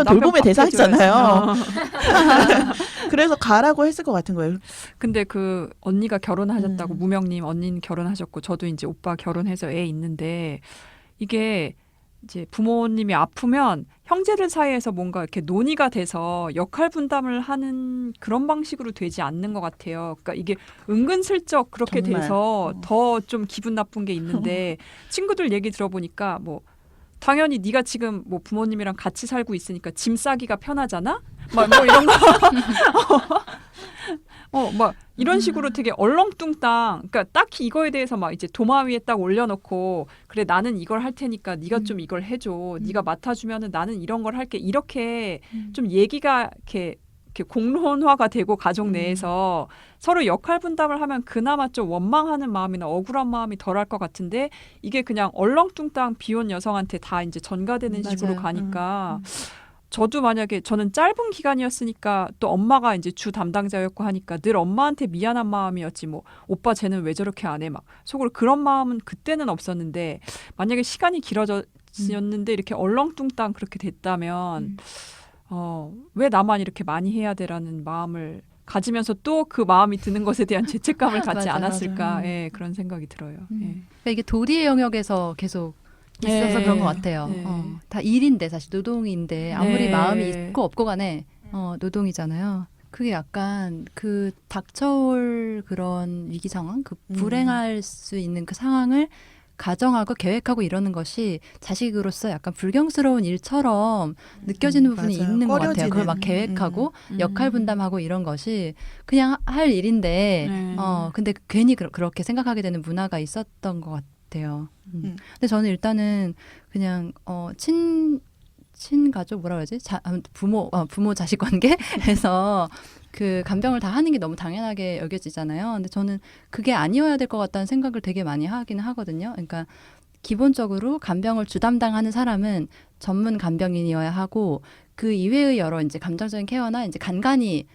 돌봄의 대상이잖아요. 그래서 가라고 했을 것 같은 거예요. 근데 그 언니가 결혼하셨다고 음. 무명님 언니는 결혼하셨고 저도 이제 오빠 결혼해서 애 있는데 이게 이제 부모님이 아프면 형제들 사이에서 뭔가 이렇게 논의가 돼서 역할 분담을 하는 그런 방식으로 되지 않는 것 같아요. 그러니까 이게 은근슬쩍 그렇게 정말. 돼서 더 좀 기분 나쁜 게 있는데 친구들 얘기 들어보니까 뭐 당연히 네가 지금 뭐 부모님이랑 같이 살고 있으니까 짐 싸기가 편하잖아? 막 뭐 이런 거. 막 이런 식으로 되게 얼렁뚱땅. 그러니까 딱히 이거에 대해서 막 이제 도마 위에 딱 올려놓고 그래 나는 이걸 할 테니까 네가 좀 이걸 해줘. 네가 맡아주면은 나는 이런 걸 할게. 이렇게 좀 얘기가 이렇게 공론화가 되고 가족 내에서 서로 역할 분담을 하면 그나마 좀 원망하는 마음이나 억울한 마음이 덜할 것 같은데 이게 그냥 얼렁뚱땅 비혼 여성한테 다 이제 전가되는 식으로 맞아요. 가니까 저도 만약에 저는 짧은 기간이었으니까 또 엄마가 이제 주 담당자였고 하니까 늘 엄마한테 미안한 마음이었지 뭐 오빠 쟤는 왜 저렇게 안 해 막 속으로 그런 마음은 그때는 없었는데 만약에 시간이 길어졌는데 이렇게 얼렁뚱땅 그렇게 됐다면 왜 나만 이렇게 많이 해야 돼라는 마음을 가지면서 또 그 마음이 드는 것에 대한 죄책감을 갖지 맞아요, 않았을까 맞아요. 예, 그런 생각이 들어요. 예. 그러니까 이게 도리의 영역에서 계속 있어서 네. 그런 것 같아요. 네. 다 일인데 사실 노동인데 아무리 네. 마음이 있고 없고 간에 노동이잖아요. 그게 약간 그 닥쳐올 그런 위기 상황, 그 불행할 수 있는 그 상황을 가정하고 계획하고 이러는 것이 자식으로서 약간 불경스러운 일처럼 느껴지는 부분이 맞아요. 있는 것 같아요. 꺼려지는. 그걸 막 계획하고 역할 분담하고 이런 것이 그냥 할 일인데 네. 근데 괜히 그렇게 생각하게 되는 문화가 있었던 것 같아요. 근데 저는 일단은 그냥 친가족 뭐라 그러지? 부모 자식 관계에서 그 간병을 다 하는 게 너무 당연하게 여겨지잖아요. 근데 저는 그게 아니어야 될 것 같다는 생각을 되게 많이 하기는 하거든요. 그러니까 기본적으로 간병을 주담당하는 사람은 전문 간병인이어야 하고 그 이외의 여러 이제 감정적인 케어나 이제 간간히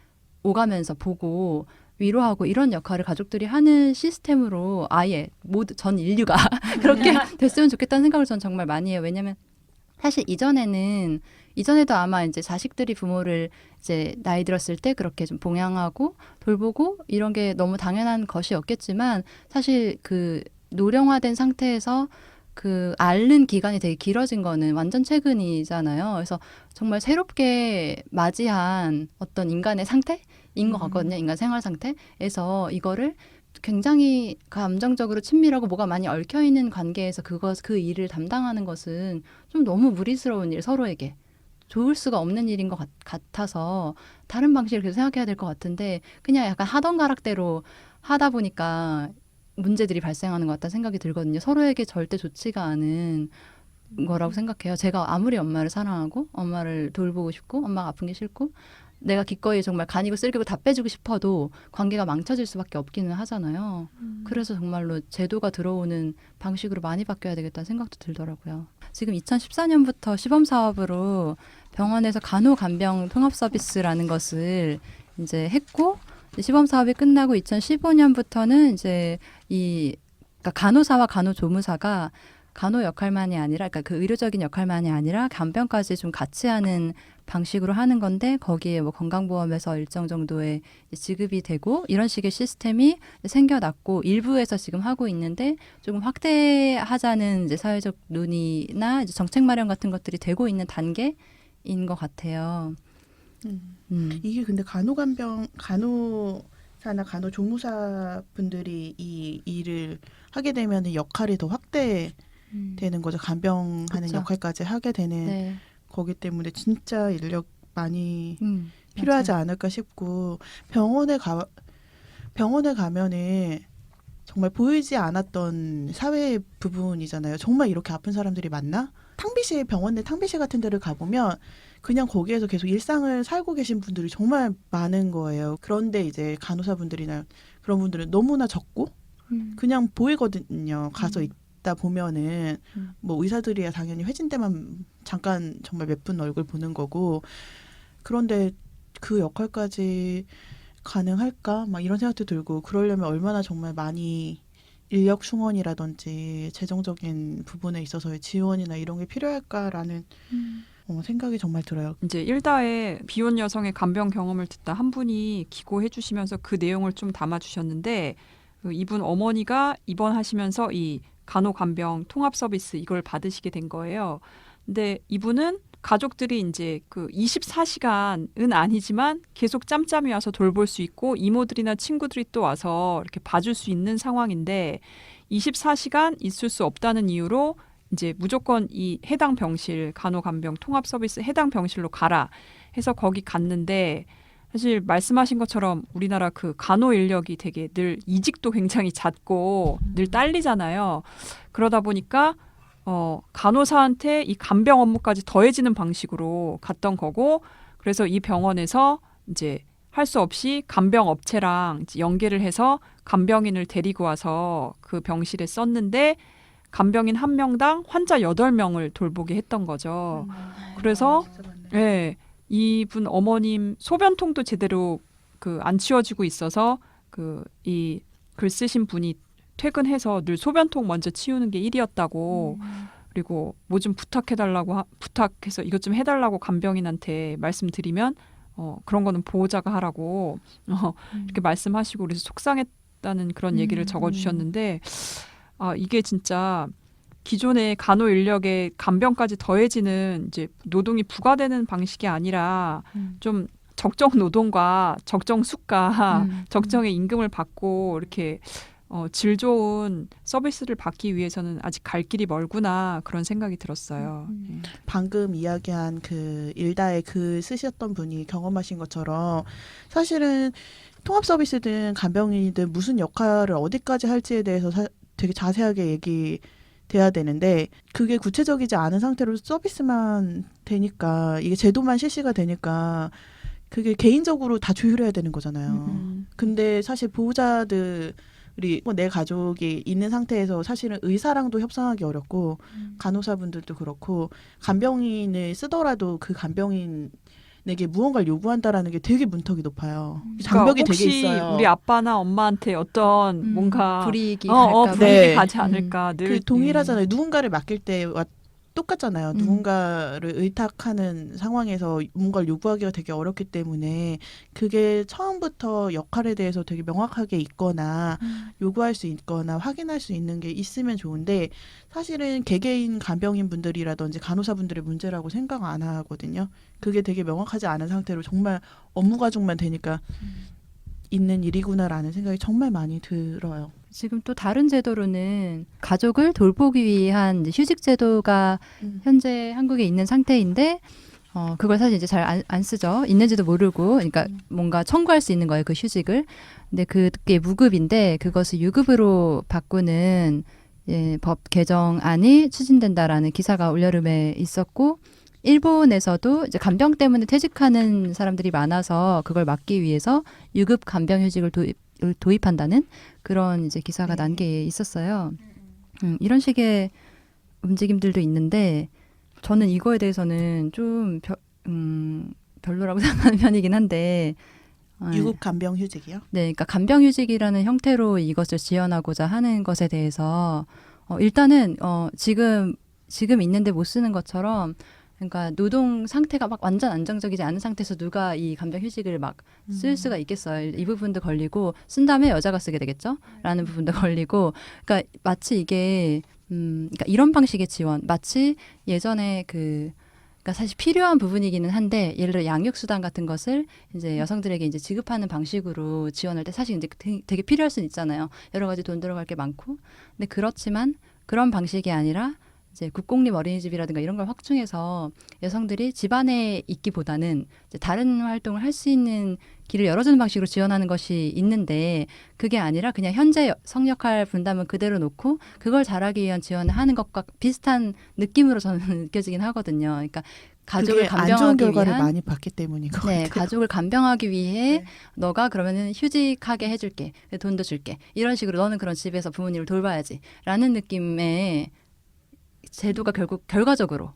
오가면서 보고 위로하고 이런 역할을 가족들이 하는 시스템으로 아예 모두 전 인류가 그렇게 됐으면 좋겠다는 생각을 전 정말 많이 해요. 왜냐하면 사실 이전에도 아마 이제 자식들이 부모를 이제 나이 들었을 때 그렇게 좀 봉양하고 돌보고 이런 게 너무 당연한 것이었겠지만 사실 그 노령화된 상태에서 그 앓는 기간이 되게 길어진 거는 완전 최근이잖아요. 그래서 정말 새롭게 맞이한 어떤 인간의 상태인 것 같거든요. 인간 생활 상태에서 이거를 굉장히 감정적으로 친밀하고 뭐가 많이 얽혀 있는 관계에서 그 일을 담당하는 것은 좀 너무 무리스러운 일 서로에게 좋을 수가 없는 일인 것 같아서 다른 방식으로 계속 생각해야 될 것 같은데 그냥 약간 하던 가락대로 하다 보니까 문제들이 발생하는 것 같다는 생각이 들거든요. 서로에게 절대 좋지가 않은 거라고 생각해요. 제가 아무리 엄마를 사랑하고 엄마를 돌보고 싶고 엄마가 아픈 게 싫고 내가 기꺼이 정말 간이고 쓸기고 다 빼주고 싶어도 관계가 망쳐질 수밖에 없기는 하잖아요. 그래서 정말로 제도가 들어오는 방식으로 많이 바뀌어야 되겠다는 생각도 들더라고요. 지금 2014년부터 시범사업으로 병원에서 간호간병 통합서비스라는 것을 이제 했고 시범사업이 끝나고 2015년부터는 이제 그러니까 간호사와 간호조무사가 간호 역할만이 아니라, 그러니까 그 의료적인 역할만이 아니라 간병까지 좀 같이 하는 방식으로 하는 건데 거기에 뭐 건강보험에서 일정 정도의 지급이 되고 이런 식의 시스템이 생겨났고 일부에서 지금 하고 있는데 조금 확대하자는 이제 사회적 논의나 이제 정책 마련 같은 것들이 되고 있는 단계인 것 같아요. 이게 근데 간호사나 간호조무사 분들이 이 일을 하게 되면 역할이 더 확대되는 거죠. 간병하는 그쵸. 역할까지 하게 되는 네. 거기 때문에 진짜 인력 많이 필요하지 맞아요. 않을까 싶고 병원에 가면은 정말 보이지 않았던 사회 부분이잖아요. 정말 이렇게 아픈 사람들이 많나? 병원 내 탕비실 같은 데를 가보면 그냥 거기에서 계속 일상을 살고 계신 분들이 정말 많은 거예요. 그런데 이제 간호사분들이나 그런 분들은 너무나 적고 그냥 보이거든요. 가서 있다 보면은 뭐 의사들이야 당연히 회진 때만 잠깐 정말 몇 분 얼굴 보는 거고 그런데 그 역할까지 가능할까? 막 이런 생각도 들고 그러려면 얼마나 정말 많이 인력 충원이라든지 재정적인 부분에 있어서의 지원이나 이런 게 필요할까라는 생각이 정말 들어요. 이제 일다에 비혼 여성의 간병 경험을 듣다 한 분이 기고해 주시면서 그 내용을 좀 담아 주셨는데 그 이분 어머니가 입원하시면서 이 간호간병 통합 서비스 이걸 받으시게 된 거예요. 근데 이분은 가족들이 이제 그 24시간은 아니지만 계속 짬짬이 와서 돌볼 수 있고 이모들이나 친구들이 또 와서 이렇게 봐줄 수 있는 상황인데 24시간 있을 수 없다는 이유로 이제 무조건 이 해당 병실 간호간병 통합 서비스 해당 병실로 가라 해서 거기 갔는데 사실 말씀하신 것처럼 우리나라 그 간호 인력이 되게 늘 이직도 굉장히 잦고 늘 딸리잖아요. 그러다 보니까 간호사한테 이 간병 업무까지 더해지는 방식으로 갔던 거고 그래서 이 병원에서 이제 할 수 없이 간병 업체랑 이제 연계를 해서 간병인을 데리고 와서 그 병실에 썼는데 간병인 한 명당 환자 8명을 돌보게 했던 거죠. 그래서 예, 이분 어머님 소변통도 제대로 그 안 치워지고 있어서 그 이 글 쓰신 분이 퇴근해서 늘 소변통 먼저 치우는 게 일이었다고 그리고 뭐 좀 부탁해서 이것 좀 해달라고 간병인한테 말씀드리면 그런 거는 보호자가 하라고 이렇게 말씀하시고 그래서 속상했다는 그런 얘기를 적어주셨는데 이게 진짜 기존의 간호 인력의 간병까지 더해지는 이제 노동이 부과되는 방식이 아니라 좀 적정 노동과 적정 수가, 적정의 임금을 받고 이렇게 질 좋은 서비스를 받기 위해서는 아직 갈 길이 멀구나 그런 생각이 들었어요. 예. 방금 이야기한 그 일다에 글 쓰셨던 분이 경험하신 것처럼 사실은 통합 서비스든 간병인이든 무슨 역할을 어디까지 할지에 대해서 되게 자세하게 얘기돼야 되는데 그게 구체적이지 않은 상태로 서비스만 되니까 이게 제도만 실시가 되니까 그게 개인적으로 다 조율해야 되는 거잖아요. 근데 사실 보호자들이 내 가족이 있는 상태에서 사실은 의사랑도 협상하기 어렵고 간호사분들도 그렇고 간병인을 쓰더라도 그 간병인에게 무언가를 요구한다라는 게 되게 문턱이 높아요. 장벽이 그러니까 되게 혹시 있어요. 우리 아빠나 엄마한테 어떤 뭔가 불이익이 갈까 불이익이 네. 가지 않을까 늘 그 동일하잖아요. 누군가를 맡길 때와 똑같잖아요. 누군가를 의탁하는 상황에서 뭔가를 요구하기가 되게 어렵기 때문에 그게 처음부터 역할에 대해서 되게 명확하게 있거나 요구할 수 있거나 확인할 수 있는 게 있으면 좋은데 사실은 개개인 간병인 분들이라든지 간호사분들의 문제라고 생각 안 하거든요. 그게 되게 명확하지 않은 상태로 정말 업무 가중만 되니까 있는 일이구나라는 생각이 정말 많이 들어요. 지금 또 다른 제도로는 가족을 돌보기 위한 이제 휴직 제도가 현재 한국에 있는 상태인데 그걸 사실 이제 잘 안 쓰죠. 있는지도 모르고 그러니까 뭔가 청구할 수 있는 거예요. 그 휴직을. 근데 그게 무급인데 그것을 유급으로 바꾸는 법 개정안이 추진된다라는 기사가 올여름에 있었고 일본에서도 이제 간병 때문에 퇴직하는 사람들이 많아서 그걸 막기 위해서 유급 간병휴직을 도입한다는 그런 이제 기사가 난 게 있었어요. 이런 식의 움직임들도 있는데 저는 이거에 대해서는 좀 별로라고 생각하는 편이긴 한데 유급 간병휴직이요? 네, 그러니까 간병휴직이라는 형태로 이것을 지원하고자 하는 것에 대해서 일단은 지금 있는데 못 쓰는 것처럼 그러니까 노동 상태가 막 완전 안정적이지 않은 상태에서 누가 이 간병 휴직을 막 쓸 수가 있겠어요. 이 부분도 걸리고 쓴 다음에 여자가 쓰게 되겠죠? 라는 부분도 걸리고 그러니까 마치 이게 그러니까 이런 방식의 지원 마치 예전에 그러니까 사실 필요한 부분이기는 한데 예를 들어 양육수당 같은 것을 이제 여성들에게 이제 지급하는 방식으로 지원할 때 사실 이제 되게 필요할 수는 있잖아요. 여러 가지 돈 들어갈 게 많고 근데 그렇지만 그런 방식이 아니라 이제 국공립 어린이집이라든가 이런 걸 확충해서 여성들이 집안에 있기보다는 이제 다른 활동을 할 수 있는 길을 열어주는 방식으로 지원하는 것이 있는데 그게 아니라 그냥 현재 성역할 분담은 그대로 놓고 그걸 잘하기 위한 지원을 하는 것과 비슷한 느낌으로 저는 느껴지긴 하거든요. 그러니까 가족을 그게 안 좋은 간병하기 결과를 위한 많이 봤기 때문인 것 네, 같아요. 가족을 간병하기 위해 네. 너가 그러면은 휴직하게 해줄게, 돈도 줄게 이런 식으로 너는 그런 집에서 부모님을 돌봐야지라는 느낌의 제도가 결국 결과적으로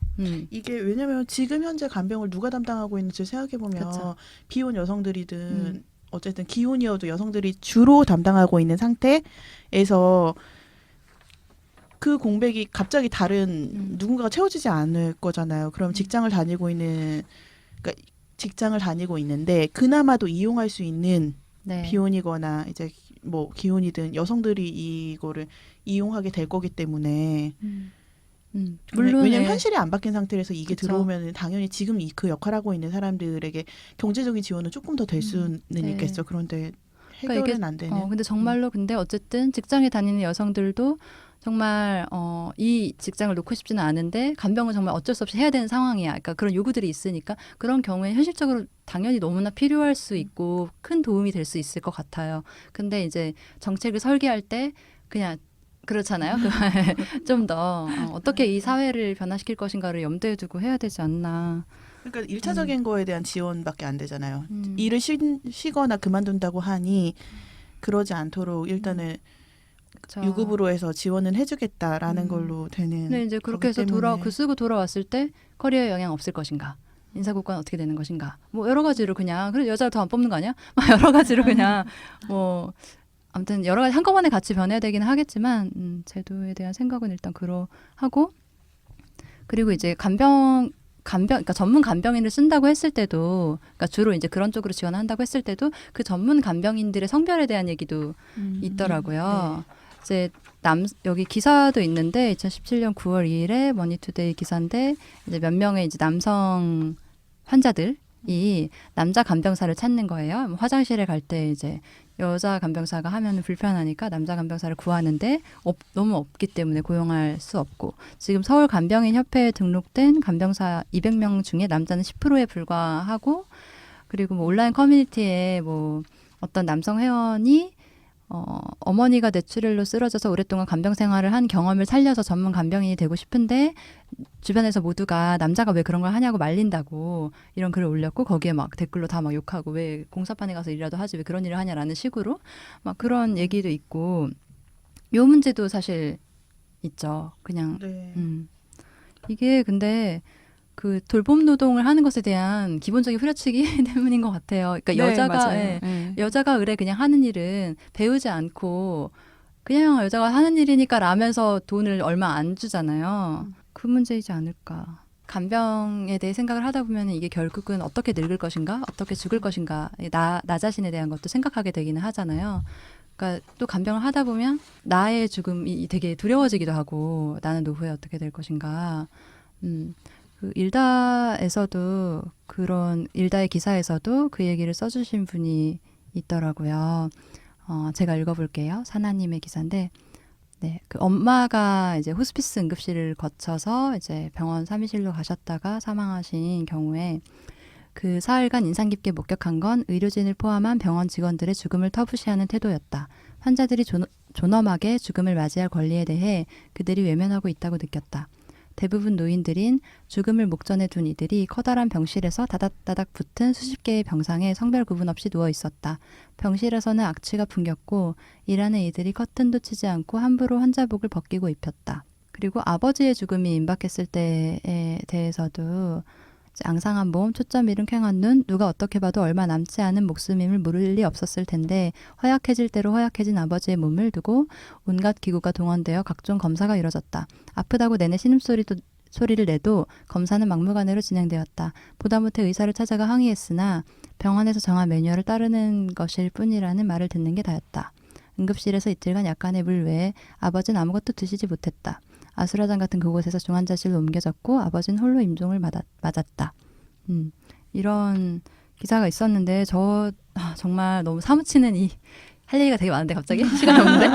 이게 왜냐면 지금 현재 간병을 누가 담당하고 있는지 생각해 보면 그쵸. 비혼 여성들이든 어쨌든 기혼이어도 여성들이 주로 담당하고 있는 상태에서 그 공백이 갑자기 다른 누군가가 채워지지 않을 거잖아요. 그럼 직장을 다니고 있는 그러니까 직장을 다니고 있는데 그나마도 이용할 수 있는 네. 비혼이거나 이제 뭐 기혼이든 여성들이 이거를 이용하게 될 거기 때문에 물론 왜냐면 현실이 안 바뀐 상태에서 이게 그쵸. 들어오면 당연히 지금 그 역할 하고 있는 사람들에게 경제적인 지원은 조금 더 될 수는 네. 있겠죠. 그런데 그러니까 해결은 이게 안 되는. 근데 정말로 근데 어쨌든 직장에 다니는 여성들도 정말 이 직장을 놓고 싶지는 않은데 간병은 정말 어쩔 수 없이 해야 되는 상황이야. 그러니까 그런 요구들이 있으니까 그런 경우에 현실적으로 당연히 너무나 필요할 수 있고 큰 도움이 될 수 있을 것 같아요. 근데 이제 정책을 설계할 때 그냥 그렇잖아요. 좀 더 어떻게 이 사회를 변화시킬 것인가를 염두에 두고 해야 되지 않나. 그러니까 일차적인 거에 대한 지원밖에 안 되잖아요. 음. 일을 쉬거나 그만둔다고 하니 그러지 않도록 일단은 그쵸. 유급으로 해서 지원은 해주겠다라는 걸로 되는. 근데 이제 그렇게 해서 때문에. 쓰고 돌아왔을 때 커리어에 영향 없을 것인가? 인사고과는 어떻게 되는 것인가? 뭐 여러 가지로 그냥 그래 여자를 더 안 뽑는 거 아니야? 막 여러 가지로 그냥 뭐 아무튼 여러 가지 한꺼번에 같이 변해야 되기는 하겠지만 제도에 대한 생각은 일단 그러하고 그리고 이제 그러니까 전문 간병인을 쓴다고 했을 때도 그러니까 주로 이제 그런 쪽으로 지원한다고 했을 때도 그 전문 간병인들의 성별에 대한 얘기도 있더라고요. 이제 여기 기사도 있는데 2017년 9월 2일에 머니투데이 기사인데 이제 몇 명의 이제 남성 환자들이 남자 간병사를 찾는 거예요. 뭐 화장실에 갈 때 이제 여자 간병사가 하면 불편하니까 남자 간병사를 구하는데 너무 없기 때문에 고용할 수 없고 지금 서울 간병인 협회에 등록된 간병사 200명 중에 남자는 10%에 불과하고 그리고 뭐 온라인 커뮤니티에 뭐 어떤 남성 회원이 어머니가 뇌출혈로 쓰러져서 오랫동안 간병 생활을 한 경험을 살려서 전문 간병인이 되고 싶은데 주변에서 모두가 남자가 왜 그런 걸 하냐고 말린다고 이런 글을 올렸고 거기에 막 댓글로 다 막 욕하고 왜 공사판에 가서 일이라도 하지 왜 그런 일을 하냐라는 식으로 막 그런 얘기도 있고 요 문제도 사실 있죠. 그냥 네. 이게 근데 그 돌봄 노동을 하는 것에 대한 기본적인 후려치기 때문인 것 같아요. 그러니까 네, 여자가 맞아요. 네. 여자가 의뢰 그냥 하는 일은 배우지 않고 그냥 여자가 하는 일이니까 라면서 돈을 얼마 안 주잖아요. 그 문제이지 않을까. 간병에 대해 생각을 하다 보면 이게 결국은 어떻게 늙을 것인가, 어떻게 죽을 것인가, 나 자신에 대한 것도 생각하게 되기는 하잖아요. 그러니까 또 간병을 하다 보면 나의 죽음이 되게 두려워지기도 하고 나는 노후에 어떻게 될 것인가. 그 일다에서도 그런 일다의 기사에서도 그 얘기를 써주신 분이 있더라고요. 제가 읽어볼게요. 사나님의 기사인데, 네, 그 엄마가 이제 호스피스 응급실을 거쳐서 이제 병원 3일실로 가셨다가 사망하신 경우에 그 사흘간 인상 깊게 목격한 건 의료진을 포함한 병원 직원들의 죽음을 터부시하는 태도였다. 환자들이 존엄하게 죽음을 맞이할 권리에 대해 그들이 외면하고 있다고 느꼈다. 대부분 노인들인 죽음을 목전에 둔 이들이 커다란 병실에서 다닥다닥 붙은 수십 개의 병상에 성별 구분 없이 누워 있었다. 병실에서는 악취가 풍겼고 일하는 이들이 커튼도 치지 않고 함부로 환자복을 벗기고 입혔다. 그리고 아버지의 죽음이 임박했을 때에 대해서도 앙상한 몸, 초점 잃은 퀭한 눈, 누가 어떻게 봐도 얼마 남지 않은 목숨임을 모를 리 없었을 텐데 허약해질 대로 허약해진 아버지의 몸을 두고 온갖 기구가 동원되어 각종 검사가 이뤄졌다. 아프다고 내내 소리를 내도 검사는 막무가내로 진행되었다. 보다 못해 의사를 찾아가 항의했으나 병원에서 정한 매뉴얼을 따르는 것일 뿐이라는 말을 듣는 게 다였다. 응급실에서 이틀간 약간의 물 외에 아버지는 아무것도 드시지 못했다. 아수라장 같은 그곳에서 중환자실로 옮겨졌고 아버지는 홀로 임종을 맞았다. 이런 기사가 있었는데 정말 너무 사무치는 할 얘기가 되게 많은데 갑자기 시간이 없는데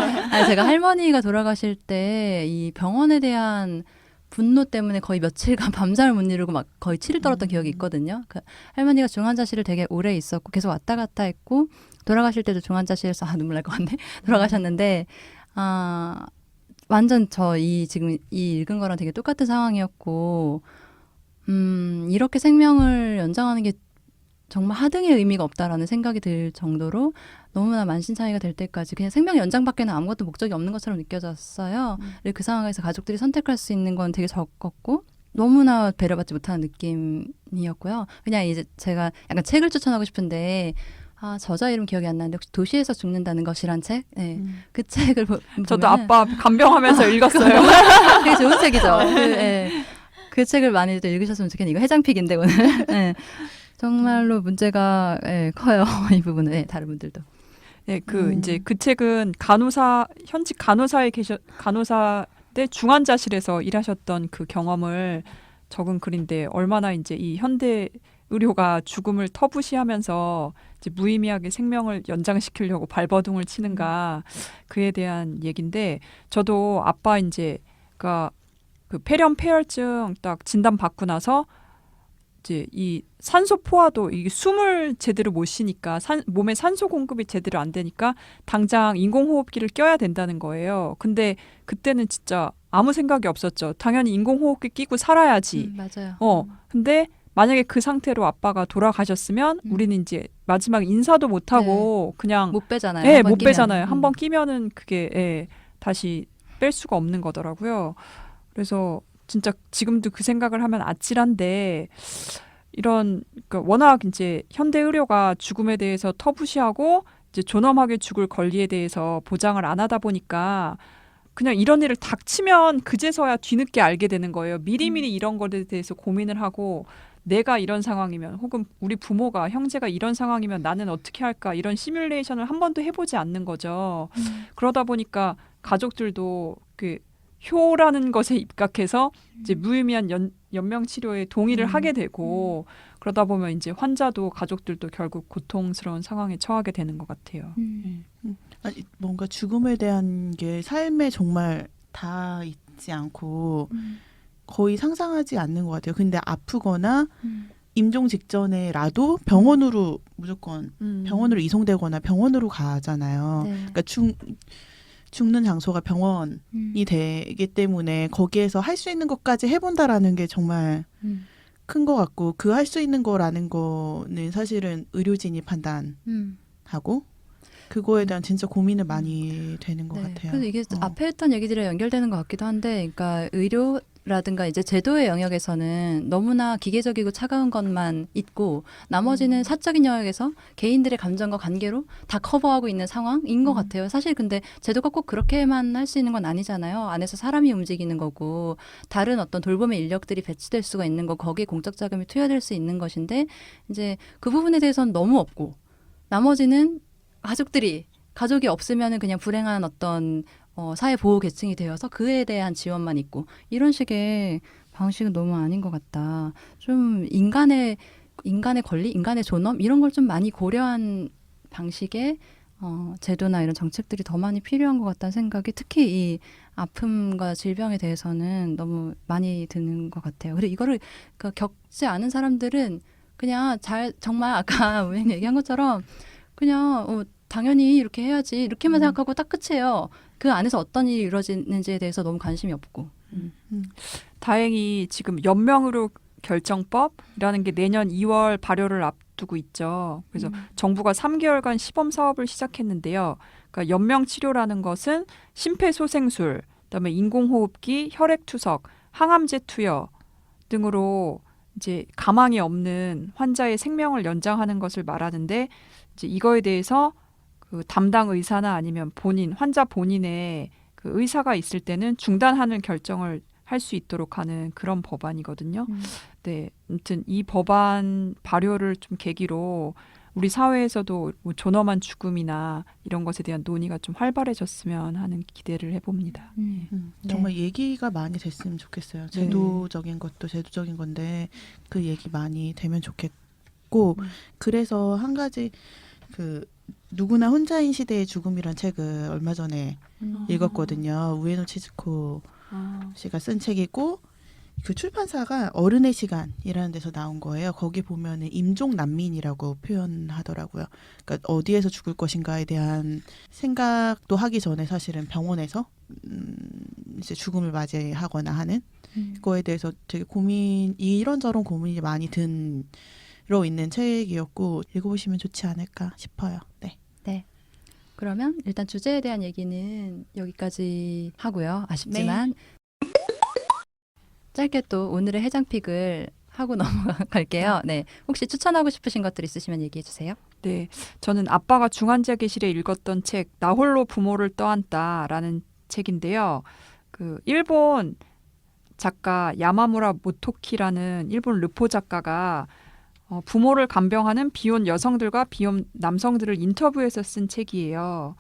제가 할머니가 돌아가실 때 이 병원에 대한 분노 때문에 거의 며칠간 밤잠을 못 이루고 막 거의 치를 떨었던 기억이 있거든요. 그 할머니가 중환자실을 되게 오래 있었고 계속 왔다 갔다 했고 돌아가실 때도 중환자실에서 눈물 날 것 같네. 돌아가셨는데 완전 지금 읽은 거랑 되게 똑같은 상황이었고 이렇게 생명을 연장하는 게 정말 하등의 의미가 없다라는 생각이 들 정도로 너무나 만신창이가 될 때까지 그냥 생명 연장밖에는 아무것도 목적이 없는 것처럼 느껴졌어요. 그리고 그 상황에서 가족들이 선택할 수 있는 건 되게 적었고 너무나 배려받지 못하는 느낌이었고요. 그냥 이제 제가 약간 책을 추천하고 싶은데 저자 이름 기억이 안 나는데 혹시 도시에서 죽는다는 것이란 책? 네. 그 책을 저도 보면은 아빠 간병하면서 읽었어요. 되게 좋은 책이죠. 그 책을 많이들 읽으셨으면 좋겠네요. 이거 해장픽인데 오늘. 네. 정말로 문제가 커요. 이 부분은. 네, 다른 분들도. 네, 이제 그 책은 현직 간호사 때 중환자실에서 일하셨던 그 경험을 적은 글인데 얼마나 이제 이 현대 의료가 죽음을 터부시하면서 이제 무의미하게 생명을 연장시키려고 발버둥을 치는가 그에 대한 얘기인데 저도 아빠 이제 그 폐렴 폐혈증 딱 진단 받고 나서 이제 이 산소 포화도 이게 숨을 제대로 못 쉬니까 몸에 산소 공급이 제대로 안 되니까 당장 인공호흡기를 껴야 된다는 거예요. 근데 그때는 진짜 아무 생각이 없었죠. 당연히 인공호흡기 끼고 살아야지. 맞아요. 근데 만약에 그 상태로 아빠가 돌아가셨으면 우리는 이제 마지막 인사도 못 하고 그냥 못 빼잖아요. 네, 한번 못 끼면. 빼잖아요. 한번 끼면은 그게 다시 뺄 수가 없는 거더라고요. 그래서 진짜 지금도 그 생각을 하면 아찔한데 그러니까 워낙 이제 현대 의료가 죽음에 대해서 터부시하고 이제 존엄하게 죽을 권리에 대해서 보장을 안 하다 보니까 그냥 이런 일을 닥치면 그제서야 뒤늦게 알게 되는 거예요. 미리미리 이런 것에 대해서 고민을 하고 내가 이런 상황이면 혹은 우리 부모가 형제가 이런 상황이면 나는 어떻게 할까 이런 시뮬레이션을 한 번도 해보지 않는 거죠. 그러다 보니까 가족들도 그 효라는 것에 입각해서 이제 무의미한 연명 치료에 동의를 하게 되고 그러다 보면 이제 환자도 가족들도 결국 고통스러운 상황에 처하게 되는 것 같아요. 아니, 뭔가 죽음에 대한 게 삶에 정말 다 있지 않고 거의 상상하지 않는 것 같아요. 근데 아프거나 임종 직전에라도 병원으로 무조건 병원으로 이송되거나 병원으로 가잖아요. 네. 그러니까 죽는 장소가 병원이 되기 때문에 거기에서 할 수 있는 것까지 해본다라는 게 정말 큰 것 같고 그 할 수 있는 거라는 거는 사실은 의료진이 판단하고 그거에 대한 진짜 고민을 많이 되는 것 같아요. 그래서 이게 앞에 했던 얘기들이 연결되는 것 같기도 한데, 그러니까 의료라든가 이제 제도의 영역에서는 너무나 기계적이고 차가운 것만 있고 나머지는 사적인 영역에서 개인들의 감정과 관계로 다 커버하고 있는 상황인 것 같아요. 사실 근데 제도가 꼭 그렇게만 할 수 있는 건 아니잖아요. 안에서 사람이 움직이는 거고 다른 어떤 돌봄의 인력들이 배치될 수가 있는 거, 거기에 공적 자금이 투여될 수 있는 것인데 이제 그 부분에 대해서는 너무 없고 나머지는 가족이 없으면은 그냥 불행한 어떤 사회 보호 계층이 되어서 그에 대한 지원만 있고 이런 식의 방식은 너무 아닌 것 같다. 좀 인간의 권리, 인간의 존엄 이런 걸 좀 많이 고려한 방식의 제도나 이런 정책들이 더 많이 필요한 것 같다는 생각이 특히 이 아픔과 질병에 대해서는 너무 많이 드는 것 같아요. 그리고 이거를 겪지 않은 사람들은 그냥 정말 아까 우연히 얘기한 것처럼 그냥 당연히 이렇게 해야지 이렇게만 생각하고 딱 끝이에요. 그 안에서 어떤 일이 이루어지는지에 대해서 너무 관심이 없고. 다행히 지금 연명으로 결정법이라는 게 내년 2월 발효를 앞두고 있죠. 그래서 정부가 3개월간 시범 사업을 시작했는데요. 그러니까 연명 치료라는 것은 심폐소생술, 그다음에 인공호흡기, 혈액투석, 항암제 투여 등으로 이제 가망이 없는 환자의 생명을 연장하는 것을 말하는데 이제 이거에 대해서 그 담당 의사나 아니면 환자 본인의 그 의사가 있을 때는 중단하는 결정을 할 수 있도록 하는 그런 법안이거든요. 네, 아무튼 이 법안 발효를 좀 계기로 우리 사회에서도 뭐 존엄한 죽음이나 이런 것에 대한 논의가 좀 활발해졌으면 하는 기대를 해봅니다. 네. 정말 얘기가 많이 됐으면 좋겠어요. 제도적인 것도 제도적인 건데 그 얘기 많이 되면 좋겠고 그래서 한 가지 그 누구나 혼자인 시대의 죽음이란 책을 얼마 전에 읽었거든요. 우에노 치즈코 씨가 쓴 책이고 그 출판사가 어른의 시간이라는 데서 나온 거예요. 거기 보면은 임종 난민이라고 표현하더라고요. 그러니까 어디에서 죽을 것인가에 대한 생각도 하기 전에 사실은 병원에서 이제 죽음을 맞이하거나 하는 그거에 대해서 되게 이런저런 고민이 많이 들어 있는 책이었고 읽어보시면 좋지 않을까 싶어요. 네. 그러면 일단 주제에 대한 얘기는 여기까지 하고요. 아쉽지만 짧게 또 오늘의 해장픽을 하고 넘어갈게요. 네, 혹시 추천하고 싶으신 것들 있으시면 얘기해 주세요. 네, 저는 아빠가 중환자계실에 읽었던 책 나 홀로 부모를 떠안다라는 책인데요. 그 일본 작가 야마무라 모토키라는 일본 르포 작가가 부모를 간병하는 비혼 여성들과 비혼 남성들을 인터뷰해서 쓴 책이에요.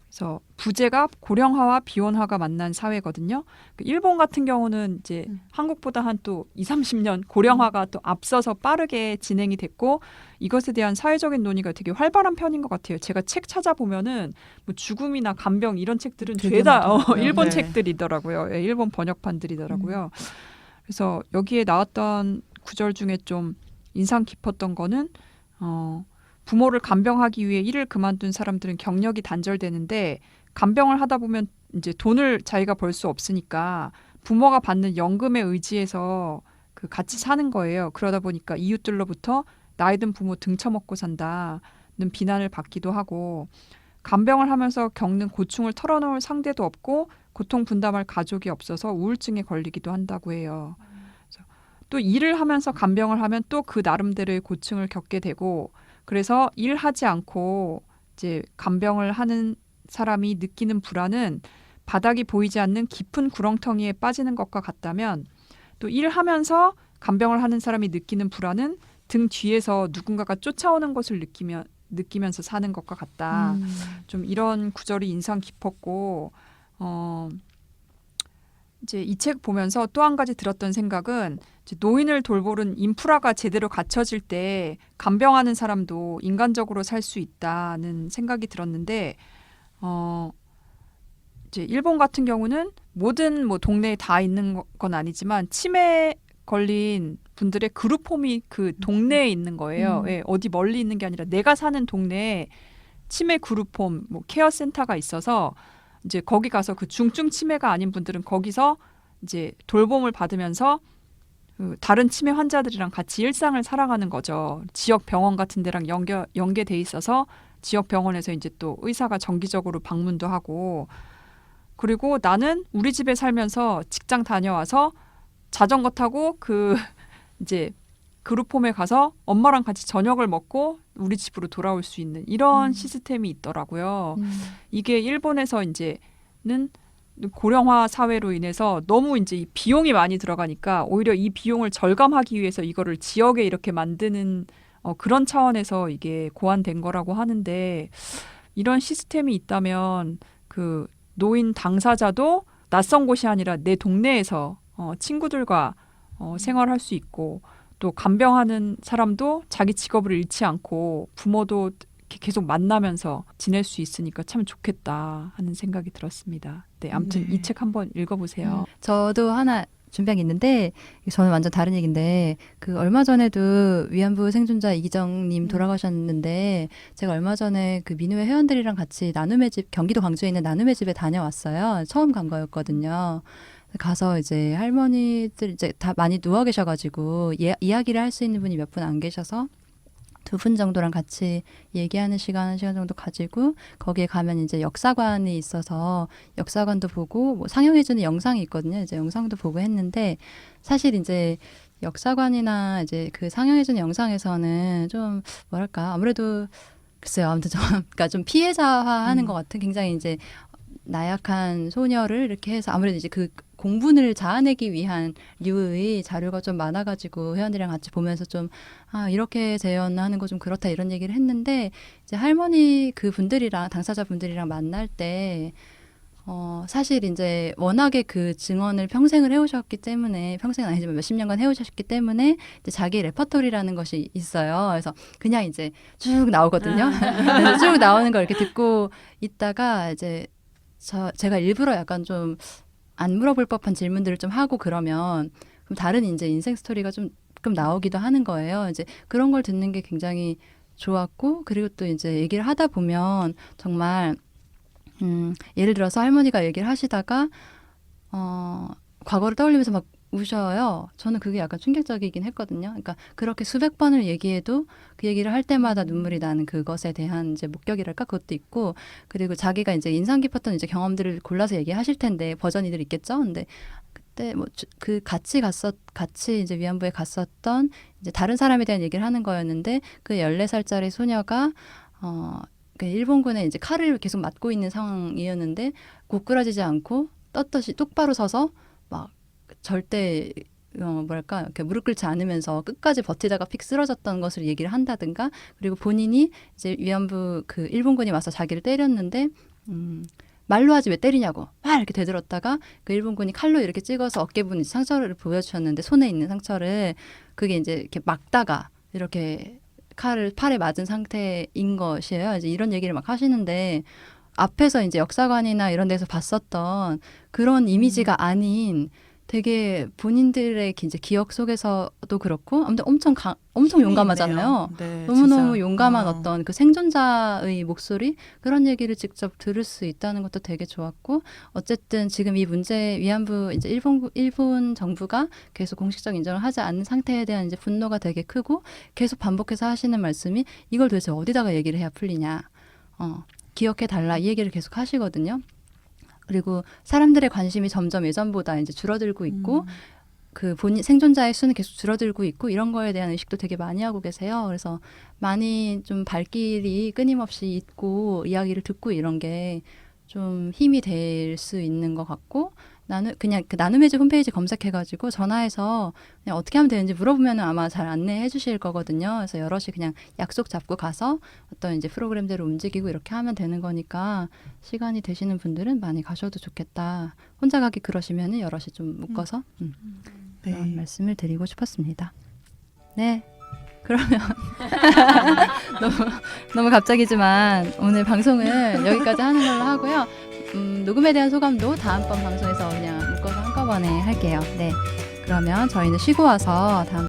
그래서 부제가 고령화와 비혼화가 만난 사회거든요. 그 일본 같은 경우는 이제 한국보다 한 또 20, 30년 고령화가 또 앞서서 빠르게 진행이 됐고 이것에 대한 사회적인 논의가 되게 활발한 편인 것 같아요. 제가 책 찾아보면은 뭐 죽음이나 간병 이런 책들은 죄다 일본 책들이더라고요. 예, 일본 번역판들이더라고요. 그래서 여기에 나왔던 구절 중에 좀 인상 깊었던 거는 부모를 간병하기 위해 일을 그만둔 사람들은 경력이 단절되는데 간병을 하다 보면 이제 돈을 자기가 벌 수 없으니까 부모가 받는 연금에 의지해서 그 같이 사는 거예요. 그러다 보니까 이웃들로부터 나이 든 부모 등쳐먹고 산다는 비난을 받기도 하고 간병을 하면서 겪는 고충을 털어놓을 상대도 없고 고통 분담할 가족이 없어서 우울증에 걸리기도 한다고 해요. 또 일을 하면서 간병을 하면 또 그 나름대로의 고충을 겪게 되고 그래서 일하지 않고 이제 간병을 하는 사람이 느끼는 불안은 바닥이 보이지 않는 깊은 구렁텅이에 빠지는 것과 같다면 또 일하면서 간병을 하는 사람이 느끼는 불안은 등 뒤에서 누군가가 쫓아오는 것을 느끼면서 사는 것과 같다. 좀 이런 구절이 인상 깊었고 이제 이 책 보면서 또 한 가지 들었던 생각은 이제 노인을 돌보는 인프라가 제대로 갖춰질 때 간병하는 사람도 인간적으로 살 수 있다는 생각이 들었는데 이제 일본 같은 경우는 모든 뭐 동네에 다 있는 건 아니지만 치매 걸린 분들의 그룹홈이 그 동네에 있는 거예요. 예, 어디 멀리 있는 게 아니라 내가 사는 동네에 치매 그룹홈, 뭐 케어 센터가 있어서 이제 거기 가서 그 중증 치매가 아닌 분들은 거기서 이제 돌봄을 받으면서 그 다른 치매 환자들이랑 같이 일상을 살아가는 거죠. 지역 병원 같은 데랑 연계돼 있어서 지역 병원에서 이제 또 의사가 정기적으로 방문도 하고 그리고 나는 우리 집에 살면서 직장 다녀와서 자전거 타고 그 이제 그룹홈에 가서 엄마랑 같이 저녁을 먹고 우리 집으로 돌아올 수 있는 이런 시스템이 있더라고요. 이게 일본에서 이제는 고령화 사회로 인해서 너무 이제 이 비용이 많이 들어가니까 오히려 이 비용을 절감하기 위해서 이거를 지역에 이렇게 만드는 그런 차원에서 이게 고안된 거라고 하는데 이런 시스템이 있다면 그 노인 당사자도 낯선 곳이 아니라 내 동네에서 친구들과 생활할 수 있고 또 간병하는 사람도 자기 직업을 잃지 않고 부모도 이렇게 계속 만나면서 지낼 수 있으니까 참 좋겠다 하는 생각이 들었습니다. 네, 아무튼 이 책 한번 읽어보세요. 저도 하나 준비한 게 있는데 저는 완전 다른 얘기인데 그 얼마 전에도 위안부 생존자 이기정님 돌아가셨는데 제가 얼마 전에 그 민우회 회원들이랑 같이 나눔의 집 경기도 광주에 있는 나눔의 집에 다녀왔어요. 처음 간 거였거든요. 가서 이제 할머니들 이제 다 많이 누워 계셔가지고 이야기를 할 수 있는 분이 몇 분 안 계셔서 2분 정도랑 같이 얘기하는 시간, 1시간 정도 가지고 거기에 가면 이제 역사관이 있어서 역사관도 보고 뭐 상영해주는 영상이 있거든요. 이제 영상도 보고 했는데 사실 이제 역사관이나 이제 그 상영해준 영상에서는 좀 뭐랄까 아무래도 글쎄요 아무튼 좀 그러니까 좀 피해자화하는 것 같은 굉장히 이제 나약한 소녀를 이렇게 해서 아무래도 이제 그 공분을 자아내기 위한 류의 자료가 좀 많아가지고 회원들이랑 같이 보면서 좀 이렇게 재현하는 거 좀 그렇다 이런 얘기를 했는데 이제 할머니 그 분들이랑 당사자 분들이랑 만날 때 사실 이제 워낙에 그 증언을 평생을 해오셨기 때문에 평생은 아니지만 몇십 년간 해오셨기 때문에 이제 자기 레퍼토리라는 것이 있어요. 그래서 그냥 이제 쭉 나오거든요. 그래서 쭉 나오는 걸 이렇게 듣고 있다가 이제 제가 일부러 약간 좀 안 물어볼 법한 질문들을 좀 하고 그러면 그럼 다른 이제 인생 스토리가 좀 나오기도 하는 거예요. 이제 그런 걸 듣는 게 굉장히 좋았고 그리고 또 이제 얘기를 하다 보면 정말 예를 들어서 할머니가 얘기를 하시다가 과거를 떠올리면서 막 우셔요. 저는 그게 약간 충격적이긴 했거든요. 그러니까 그렇게 수백 번을 얘기해도 그 얘기를 할 때마다 눈물이 나는 그것에 대한 이제 목격이랄까 그것도 있고 그리고 자기가 이제 인상 깊었던 이제 경험들을 골라서 얘기하실 텐데 버전이들 있겠죠. 근데 그때 뭐 그 같이 이제 위안부에 갔었던 이제 다른 사람에 대한 얘기를 하는 거였는데 그 14살짜리 소녀가 그 일본군의 이제 칼을 계속 맞고 있는 상황이었는데 고꾸라지지 않고 떳떳이 똑바로 서서 막 절대 뭐랄까 이렇게 무릎 꿇지 않으면서 끝까지 버티다가 픽 쓰러졌던 것을 얘기를 한다든가 그리고 본인이 이제 위안부 그 일본군이 와서 자기를 때렸는데 말로 하지 왜 때리냐고 막 이렇게 되들었다가 그 일본군이 칼로 이렇게 찍어서 어깨 부분 상처를 보여주셨는데 손에 있는 상처를 그게 이제 이렇게 막다가 이렇게 칼을 팔에 맞은 상태인 것이에요. 이제 이런 얘기를 막 하시는데 앞에서 이제 역사관이나 이런 데서 봤었던 그런 이미지가 아닌 되게 본인들의 이제 기억 속에서도 그렇고 아무튼 엄청 용감하잖아요. 네, 너무너무 진짜. 용감한 어떤 그 생존자의 목소리 그런 얘기를 직접 들을 수 있다는 것도 되게 좋았고 어쨌든 지금 이 문제 위안부 이제 일본 정부가 계속 공식적 인정을 하지 않는 상태에 대한 이제 분노가 되게 크고 계속 반복해서 하시는 말씀이 이걸 도대체 어디다가 얘기를 해야 풀리냐 기억해 달라 이 얘기를 계속 하시거든요. 그리고 사람들의 관심이 점점 예전보다 이제 줄어들고 있고 그 본인 생존자의 수는 계속 줄어들고 있고 이런 거에 대한 의식도 되게 많이 하고 계세요. 그래서 많이 좀 발길이 끊임없이 있고 이야기를 듣고 이런 게 좀 힘이 될 수 있는 것 같고 그냥 그 나눔해주 홈페이지 검색해가지고 전화해서 그냥 어떻게 하면 되는지 물어보면 아마 잘 안내해 주실 거거든요. 그래서 여럿이 그냥 약속 잡고 가서 어떤 이제 프로그램대로 움직이고 이렇게 하면 되는 거니까 시간이 되시는 분들은 많이 가셔도 좋겠다. 혼자 가기 그러시면은 여럿이 좀 묶어서 그런 말씀을 드리고 싶었습니다. 네. 그러면 너무 갑자기지만 오늘 방송을 여기까지 하는 걸로 하고요. 녹음에 대한 소감도 다음번 방송에서 그냥 묶어서 한꺼번에 할게요. 네. 그러면 저희는 쉬고 와서 다음